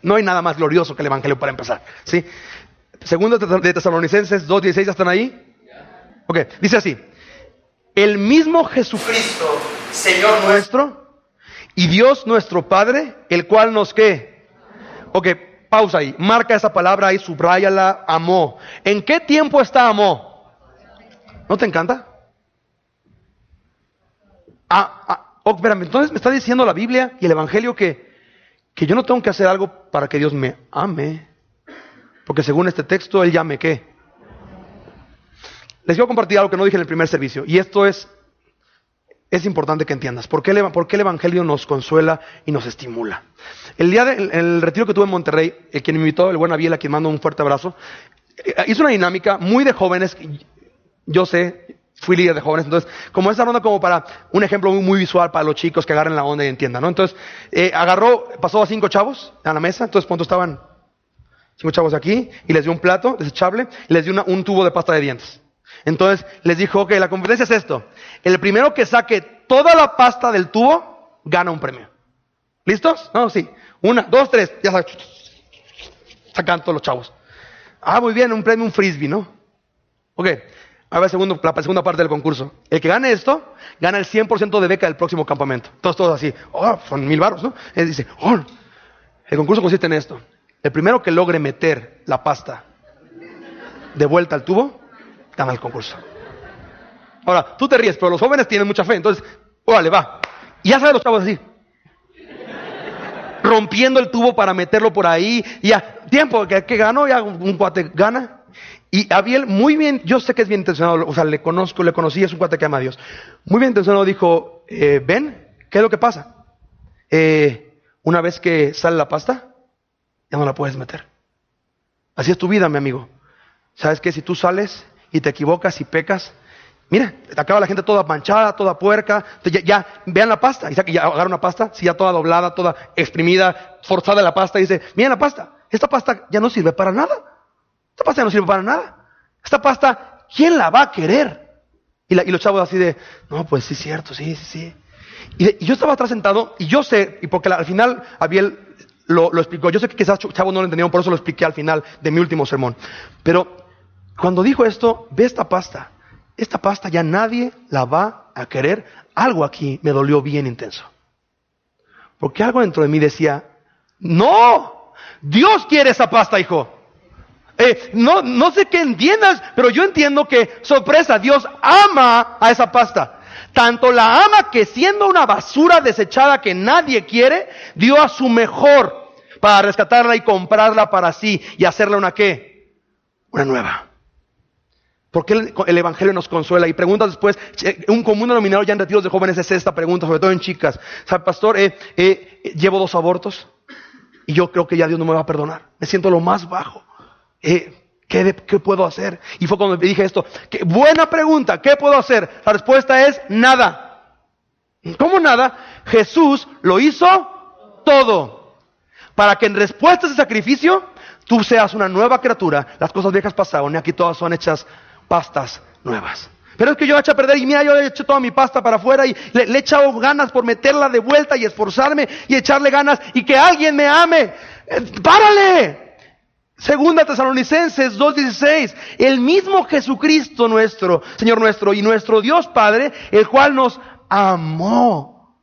No hay nada más glorioso que el Evangelio para empezar. ¿Sí? Segunda de Tesalonicenses 2:16. ¿Ya están ahí? Ok, dice así. El mismo Jesucristo, Señor nuestro, y Dios nuestro Padre, el cual nos ¿qué? Ok, pausa ahí. Marca esa palabra ahí, subráyala. Amó. ¿En qué tiempo está amó? ¿No te encanta? Espérame, entonces me está diciendo la Biblia y el Evangelio que yo no tengo que hacer algo para que Dios me ame. Porque según este texto, Él ya me ¿qué? Les quiero compartir algo que no dije en el primer servicio. Y esto es importante que entiendas. ¿Por qué el Evangelio nos consuela y nos estimula? El retiro que tuve en Monterrey, quien me invitó, el buen Abiel, a quien mando un fuerte abrazo, hizo una dinámica muy de jóvenes. Yo sé, fui líder de jóvenes, entonces, como esa ronda como para un ejemplo muy visual para los chicos que agarren la onda y entiendan, ¿no? Entonces, pasó a 5 chavos a la mesa, entonces, ¿cuántos estaban? 5 chavos aquí, y les dio un plato desechable, y les dio un tubo de pasta de dientes. Entonces, les dijo, ok, la competencia es esto. El primero que saque toda la pasta del tubo, gana un premio. ¿Listos? No, sí. 1, 2, 3, ya sabes. Sacan todos los chavos. Muy bien, un premio, un frisbee, ¿no? Ok. A ver, la segunda parte del concurso. El que gane esto, gana el 100% de beca del próximo campamento. Todos así. Son 1,000 varos, ¿no? Él dice, el concurso consiste en esto. El primero que logre meter la pasta de vuelta al tubo, gana el concurso. Ahora, tú te ríes, pero los jóvenes tienen mucha fe. Entonces, órale, va. Y ya saben los chavos así. Rompiendo el tubo para meterlo por ahí. Y ya, tiempo, que ganó, ya un cuate gana. Y Abiel, muy bien, yo sé que es bien intencionado, o sea, le conocí, es un cuate que ama a Dios. Muy bien intencionado dijo, ven, ¿qué es lo que pasa? Una vez que sale la pasta, ya no la puedes meter. Así es tu vida, mi amigo. ¿Sabes qué? Si tú sales y te equivocas y pecas, mira, te acaba la gente toda manchada, toda puerca. Ya vean la pasta, y ya agarra una pasta, si ya toda doblada, toda exprimida, forzada la pasta, y dice, miren la pasta, esta pasta ya no sirve para nada. Esta pasta ya no sirve para nada. Esta pasta, ¿quién la va a querer? Y los chavos así de, no, pues sí, cierto, sí. Y yo estaba atrás sentado, y yo sé, y porque al final Abiel lo explicó. Yo sé que quizás chavos no lo entendieron, por eso lo expliqué al final de mi último sermón. Pero cuando dijo esto, ve esta pasta. Esta pasta ya nadie la va a querer. Algo aquí me dolió bien intenso. Porque algo dentro de mí decía, no, Dios quiere esa pasta, hijo. No sé qué entiendas, pero yo entiendo que, sorpresa, Dios ama a esa pasta. Tanto la ama que siendo una basura desechada que nadie quiere, dio a su mejor para rescatarla y comprarla para sí y hacerla una ¿qué? Una nueva. Porque el Evangelio nos consuela. Y preguntas después, un común denominador ya en retiros de jóvenes es esta pregunta, sobre todo en chicas. ¿Sabe, pastor? Llevo 2 abortos y yo creo que ya Dios no me va a perdonar. Me siento lo más bajo. ¿Qué puedo hacer? Y fue cuando me dije esto. Buena pregunta, ¿qué puedo hacer? La respuesta es nada. ¿Cómo nada? Jesús lo hizo todo. Para que en respuesta a ese sacrificio, tú seas una nueva criatura. Las cosas viejas pasaron y aquí todas son hechas pastas nuevas. Pero es que yo he hecho a perder y mira, yo he hecho toda mi pasta para afuera y le he echado ganas por meterla de vuelta y esforzarme y echarle ganas y que alguien me ame. ¡Párale! Segunda Tesalonicenses 2:16, el mismo Jesucristo nuestro, Señor nuestro y nuestro Dios Padre, el cual nos amó.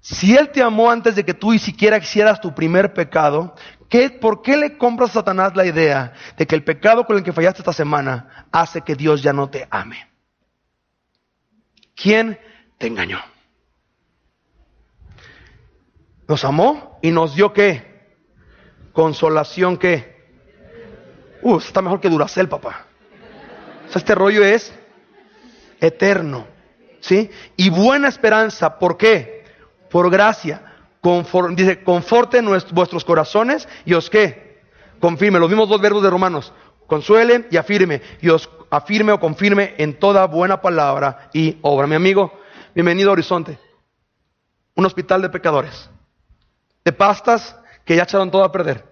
Si Él te amó antes de que tú ni siquiera hicieras tu primer pecado, ¿por qué le compras a Satanás la idea de que el pecado con el que fallaste esta semana hace que Dios ya no te ame? ¿Quién te engañó? Nos amó y nos dio ¿qué? Consolación ¿qué? Está mejor que Duracell, papá. O sea, este rollo es eterno, ¿sí? Y buena esperanza, ¿por qué? Por gracia. Dice, conforten vuestros corazones y os ¿qué? Confirme. Los mismos 2 verbos de Romanos. Consuele y afirme. Y os afirme o confirme en toda buena palabra y obra. Mi amigo, bienvenido a Horizonte. Un hospital de pecadores. De pastas que ya echaron todo a perder.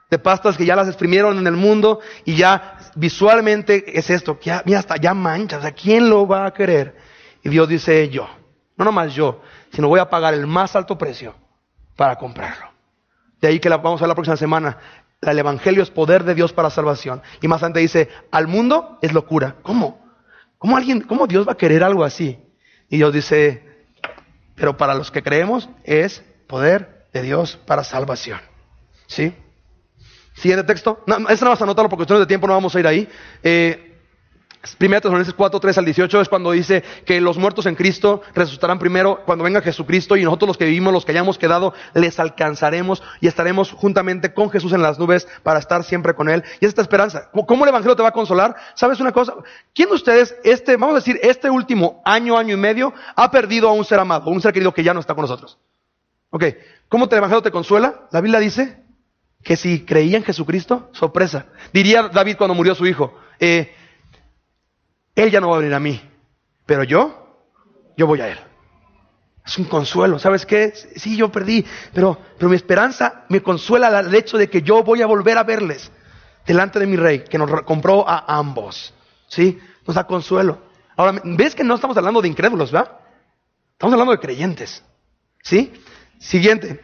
De pastas que ya las exprimieron en el mundo y ya visualmente es esto. Que mira, hasta ya manchas. ¿A quién lo va a querer? Y Dios dice yo. No nomás yo, sino voy a pagar el más alto precio para comprarlo. De ahí que vamos a ver la próxima semana. El Evangelio es poder de Dios para salvación. Y más adelante dice, al mundo es locura. ¿Cómo? ¿Cómo Dios va a querer algo así? Y Dios dice, pero para los que creemos es poder de Dios para salvación. ¿Sí? Siguiente texto. Este no vas a anotarlo por cuestiones de tiempo, no vamos a ir ahí. 1 Tesalonicenses 4:3-18 es cuando dice que los muertos en Cristo resucitarán primero cuando venga Jesucristo y nosotros los que vivimos, los que hayamos quedado, les alcanzaremos y estaremos juntamente con Jesús en las nubes para estar siempre con Él. Y es esta esperanza. ¿Cómo el Evangelio te va a consolar? ¿Sabes una cosa? ¿Quién de ustedes, vamos a decir, este último año y medio, ha perdido a un ser amado, un ser querido que ya no está con nosotros? Ok, ¿cómo el Evangelio te consuela? La Biblia dice que si creía en Jesucristo, sorpresa. Diría David cuando murió su hijo, Él ya no va a venir a mí, pero yo voy a Él. Es un consuelo, ¿sabes qué? Sí, yo perdí, pero mi esperanza me consuela el hecho de que yo voy a volver a verles delante de mi Rey, que nos compró a ambos, ¿sí? Nos da consuelo. Ahora, ¿ves que no estamos hablando de incrédulos, verdad? Estamos hablando de creyentes, ¿sí? Siguiente.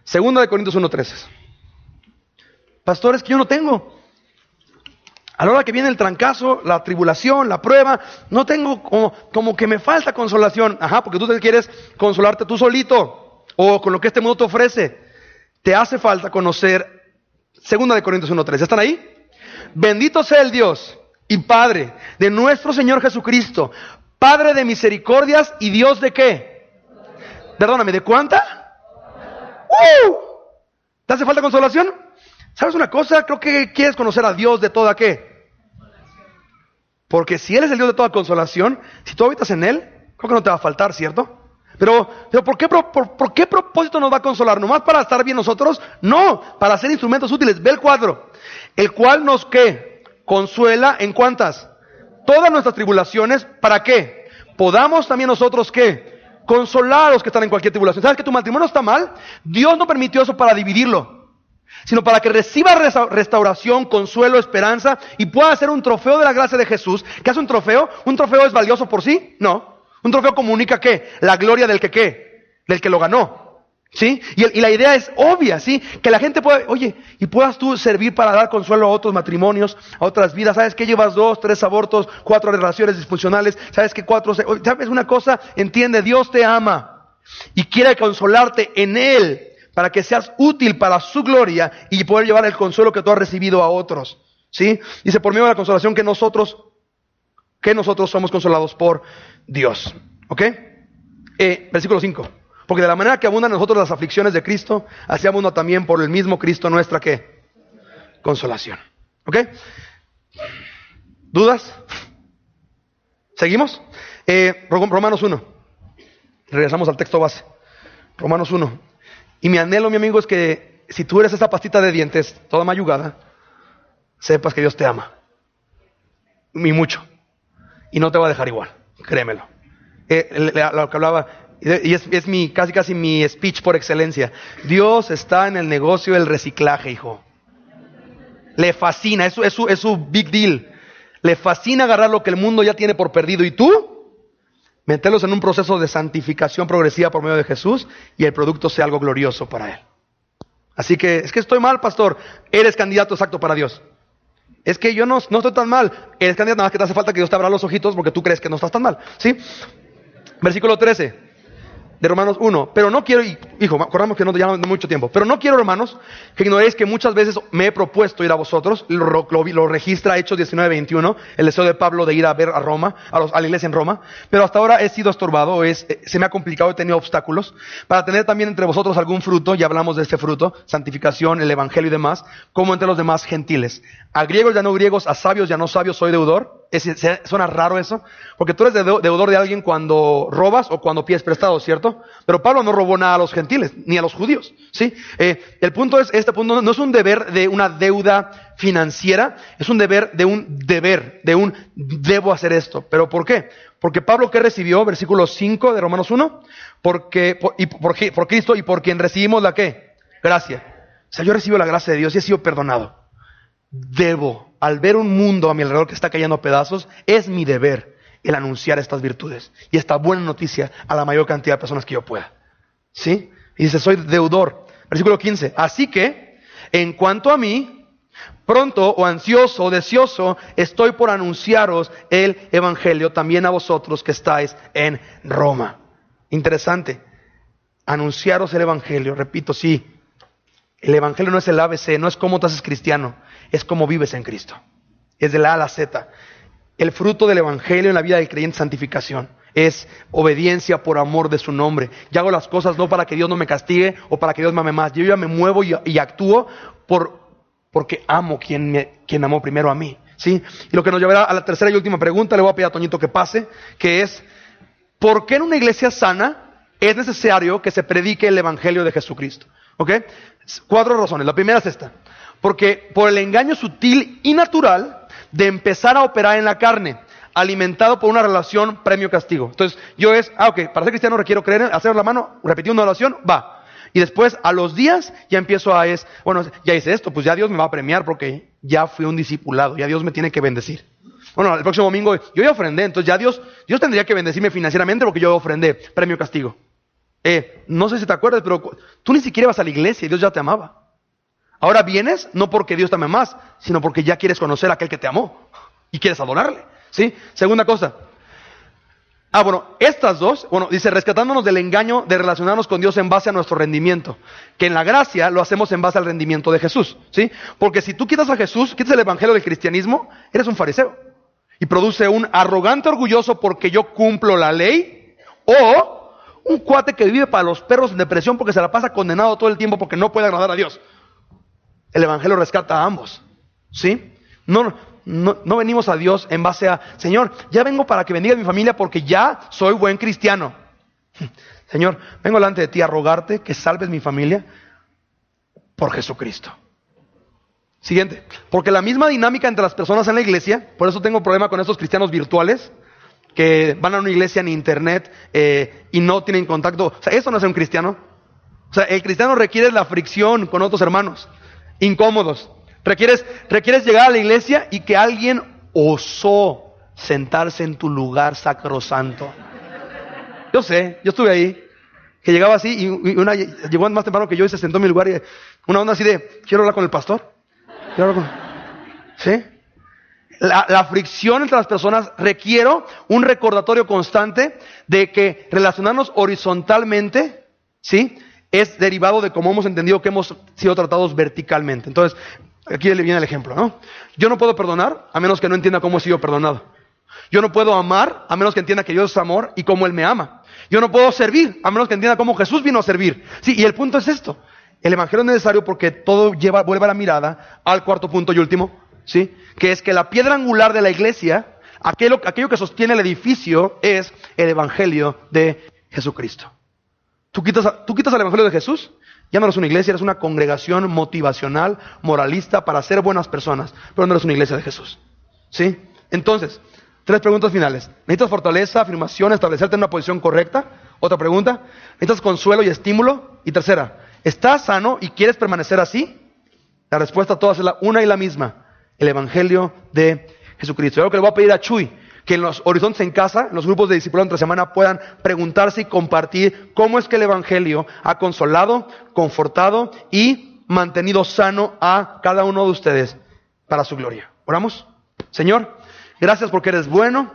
2 Corintios 1:13. Pastores, que yo no tengo. A la hora que viene el trancazo, la tribulación, la prueba, no tengo como que me falta consolación. Ajá, porque tú te quieres consolarte tú solito o con lo que este mundo te ofrece. Te hace falta conocer 2 Corintios 1:13. ¿Están ahí? Bendito sea el Dios y Padre de nuestro Señor Jesucristo, Padre de misericordias y Dios de ¿qué? Perdóname, ¿de cuánta? ¿Te hace falta consolación? ¿Sabes una cosa? Creo que quieres conocer a Dios de toda ¿qué? Porque si Él es el Dios de toda consolación, si tú habitas en Él, creo que no te va a faltar, ¿cierto? Pero ¿por qué propósito nos va a consolar? ¿Nomás para estar bien nosotros? No, para ser instrumentos útiles. Ve el cuadro. El cual nos ¿qué? Consuela ¿en cuántas? Todas nuestras tribulaciones. ¿Para qué? Podamos también nosotros ¿qué? Consolar a los que están en cualquier tribulación. ¿Sabes que tu matrimonio está mal? Dios no permitió eso para dividirlo, sino para que reciba restauración, consuelo, esperanza y pueda ser un trofeo de la gracia de Jesús. ¿Qué hace un trofeo? ¿Un trofeo es valioso por sí? No. Un trofeo comunica ¿qué? La gloria del que ¿qué? Del que lo ganó. ¿Sí? Y la idea es obvia, ¿sí? Que la gente pueda, oye, y puedas tú servir para dar consuelo a otros matrimonios, a otras vidas. ¿Sabes qué? Llevas 2, 3 abortos, 4 relaciones disfuncionales. ¿Sabes qué? 4, ¿sabes una cosa? Entiende, Dios te ama y quiere consolarte en Él para que seas útil para su gloria y poder llevar el consuelo que tú has recibido a otros. ¿Sí? Dice, por medio de la consolación que nosotros somos consolados por Dios. ¿Ok? Versículo 5. Porque de la manera que abundan en nosotros las aflicciones de Cristo, así abunda también por el mismo Cristo nuestra ¿qué? Consolación. ¿Ok? ¿Dudas? ¿Seguimos? Romanos 1. Regresamos al texto base. Romanos 1. Y mi anhelo, mi amigo, es que si tú eres esa pastita de dientes, toda mayugada, sepas que Dios te ama. Y mucho. Y no te va a dejar igual. Créemelo. Lo que hablaba... Y es casi mi speech por excelencia. Dios está en el negocio del reciclaje, hijo. Le fascina, es su big deal. Le fascina agarrar lo que el mundo ya tiene por perdido. Y tú, meterlos en un proceso de santificación progresiva por medio de Jesús y el producto sea algo glorioso para Él. Así que, es que estoy mal, pastor. Eres candidato exacto para Dios. Es que yo no estoy tan mal. Eres candidato, nada más que te hace falta que Dios te abra los ojitos porque tú crees que no estás tan mal. ¿Sí? Versículo 13. De Romanos 1, pero no quiero, hijo, acordamos que no te llaman de mucho tiempo, pero no quiero, hermanos, que ignoréis que muchas veces me he propuesto ir a vosotros, lo registra Hechos 19:21, el deseo de Pablo de ir a ver a Roma, a la iglesia en Roma, pero hasta ahora he sido estorbado, se me ha complicado, he tenido obstáculos, para tener también entre vosotros algún fruto, ya hablamos de este fruto, santificación, el evangelio y demás, como entre los demás gentiles. A griegos ya no griegos, a sabios ya no sabios, soy deudor. ¿Suena raro eso? Porque tú eres deudor de alguien cuando robas o cuando pides prestado, ¿cierto? Pero Pablo no robó nada a los gentiles, ni a los judíos, ¿sí? El punto es, este punto no es un deber de una deuda financiera, es un deber, debo hacer esto. ¿Pero por qué? Porque Pablo, ¿qué recibió? Versículo 5 de Romanos 1, por Cristo y por quien recibimos la ¿qué? Gracia. O sea, yo recibo la gracia de Dios y he sido perdonado. Debo, al ver un mundo a mi alrededor que está cayendo a pedazos, es mi deber el anunciar estas virtudes y esta buena noticia a la mayor cantidad de personas que yo pueda. ¿Sí? Y dice, soy deudor. Versículo 15. Así que, en cuanto a mí, pronto o ansioso o deseoso, estoy por anunciaros el evangelio también a vosotros que estáis en Roma. Interesante. Anunciaros el evangelio. Repito, sí. El evangelio no es el ABC, no es cómo te haces cristiano, es cómo vives en Cristo. Es de la A a la Z. El fruto del evangelio en la vida del creyente es santificación. Es obediencia por amor de su nombre. Yo hago las cosas no para que Dios no me castigue o para que Dios me ame más. Yo ya me muevo y actúo porque amo quien amó primero a mí. ¿Sí? Y lo que nos llevará a la tercera y última pregunta, le voy a pedir a Toñito que pase, que es, ¿por qué en una iglesia sana es necesario que se predique el evangelio de Jesucristo? ¿Ok? 4 razones. La primera es esta. Porque por el engaño sutil y natural de empezar a operar en la carne, alimentado por una relación premio-castigo. Entonces, para ser cristiano requiero creer, hacer la mano, repetir una oración, va. Y después, a los días, ya empiezo ya hice esto, pues ya Dios me va a premiar porque ya fui un discipulado, ya Dios me tiene que bendecir. Bueno, el próximo domingo yo ya ofrendé, entonces ya Dios tendría que bendecirme financieramente porque yo ofrendé, premio-castigo. No sé si te acuerdas, pero tú ni siquiera ibas a la iglesia y Dios ya te amaba. Ahora vienes no porque Dios te ame más, sino porque ya quieres conocer a aquel que te amó y quieres adorarle. ¿Sí? Segunda cosa. Estas dos, dice, rescatándonos del engaño de relacionarnos con Dios en base a nuestro rendimiento. Que en la gracia lo hacemos en base al rendimiento de Jesús. ¿Sí? Porque si tú quitas a Jesús, quitas el evangelio del cristianismo, eres un fariseo. Y produce un arrogante orgulloso porque yo cumplo la ley, o un cuate que vive para los perros en depresión porque se la pasa condenado todo el tiempo porque no puede agradar a Dios. El evangelio rescata a ambos. ¿Sí? No venimos a Dios en base a, Señor, ya vengo para que bendiga a mi familia porque ya soy buen cristiano. Señor, vengo delante de ti a rogarte que salves mi familia por Jesucristo. Siguiente. Porque la misma dinámica entre las personas en la iglesia, por eso tengo problema con estos cristianos virtuales, que van a una iglesia en internet y no tienen contacto. O sea, eso no es un cristiano. O sea, el cristiano requiere la fricción con otros hermanos, incómodos. Requieres llegar a la iglesia y que alguien osó sentarse en tu lugar sacrosanto. Yo sé, yo estuve ahí. que llegaba así y una llegó más temprano que yo y se sentó en mi lugar y una onda así de, quiero hablar con el pastor. ¿Sí? La fricción entre las personas requiere un recordatorio constante de que relacionarnos horizontalmente, ¿sí?, es derivado de cómo hemos entendido que hemos sido tratados verticalmente. Entonces, aquí le viene el ejemplo, ¿no? Yo no puedo perdonar a menos que no entienda cómo he sido perdonado. Yo no puedo amar a menos que entienda que Dios es amor y cómo Él me ama. Yo no puedo servir a menos que entienda cómo Jesús vino a servir. Sí, y el punto es esto. El evangelio es necesario porque todo vuelve la mirada al cuarto punto y último, ¿sí?, que es que la piedra angular de la iglesia, aquello que sostiene el edificio, es el evangelio de Jesucristo. Tú quitas el evangelio de Jesús, ya no eres una iglesia, eres una congregación motivacional, moralista para ser buenas personas, pero no eres una iglesia de Jesús, ¿sí? Entonces, 3 preguntas finales. ¿Necesitas fortaleza, afirmación, establecerte en una posición correcta? Otra pregunta. ¿Necesitas consuelo y estímulo? Y tercera, ¿estás sano y quieres permanecer así? La respuesta a todas es una y la misma: el evangelio de Jesucristo. Yo lo que le voy a pedir a Chuy, que en los horizontes en casa, en los grupos de discipulado entre semana, puedan preguntarse y compartir cómo es que el evangelio ha consolado, confortado y mantenido sano a cada uno de ustedes para su gloria. ¿Oramos? Señor, gracias porque eres bueno,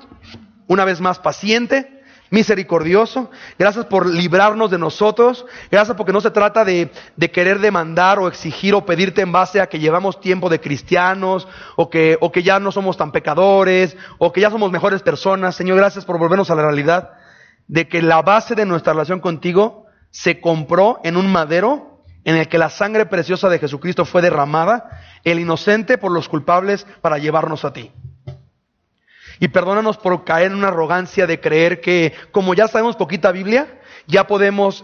una vez más paciente, misericordioso. Gracias por librarnos de nosotros. Gracias porque no se trata de querer demandar o exigir o pedirte en base a que llevamos tiempo de cristianos o que ya no somos tan pecadores o que ya somos mejores personas. Señor, gracias por volvernos a la realidad de que la base de nuestra relación contigo se compró en un madero en el que la sangre preciosa de Jesucristo fue derramada, el inocente por los culpables, para llevarnos a ti. Y perdónanos por caer en una arrogancia de creer que, como ya sabemos poquita Biblia, ya podemos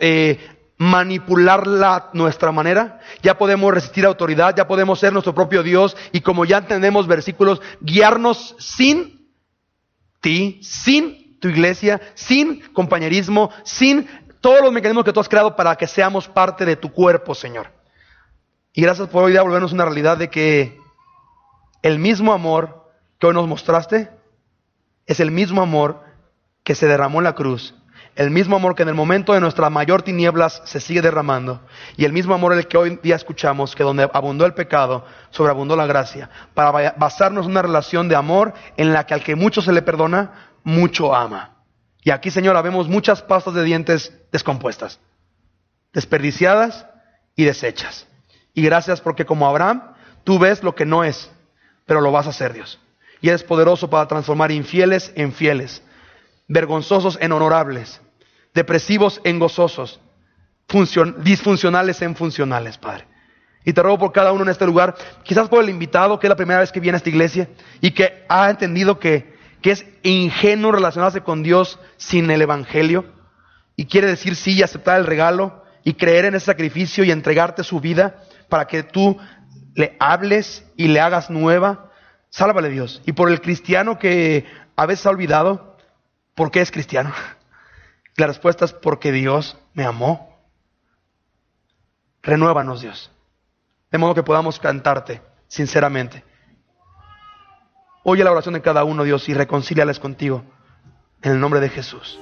manipularla nuestra manera, ya podemos resistir a autoridad, ya podemos ser nuestro propio Dios, y como ya entendemos versículos, guiarnos sin ti, sin tu iglesia, sin compañerismo, sin todos los mecanismos que tú has creado para que seamos parte de tu cuerpo, Señor. Y gracias por hoy día volvernos una realidad de que el mismo amor que hoy nos mostraste es el mismo amor que se derramó en la cruz, el mismo amor que en el momento de nuestras mayor tinieblas se sigue derramando, y el mismo amor en el que hoy día escuchamos que donde abundó el pecado, sobreabundó la gracia, para basarnos en una relación de amor en la que al que mucho se le perdona, mucho ama. Y aquí, Señor, vemos muchas pastas de dientes descompuestas, desperdiciadas y deshechas. Y gracias porque como Abraham, tú ves lo que no es, pero lo vas a hacer, Dios. Y eres poderoso para transformar infieles en fieles, vergonzosos en honorables, depresivos en gozosos, disfuncionales en funcionales, Padre. Y te ruego por cada uno en este lugar, quizás por el invitado que es la primera vez que viene a esta iglesia y que ha entendido que es ingenuo relacionarse con Dios sin el evangelio y quiere decir sí y aceptar el regalo y creer en ese sacrificio y entregarte su vida para que tú le hables y le hagas nueva. Sálvale, Dios. Y por el cristiano que a veces ha olvidado por qué es cristiano, la respuesta es porque Dios me amó. Renuévanos, Dios, de modo que podamos cantarte sinceramente. Oye la oración de cada uno, Dios, y reconcíliales contigo en el nombre de Jesús.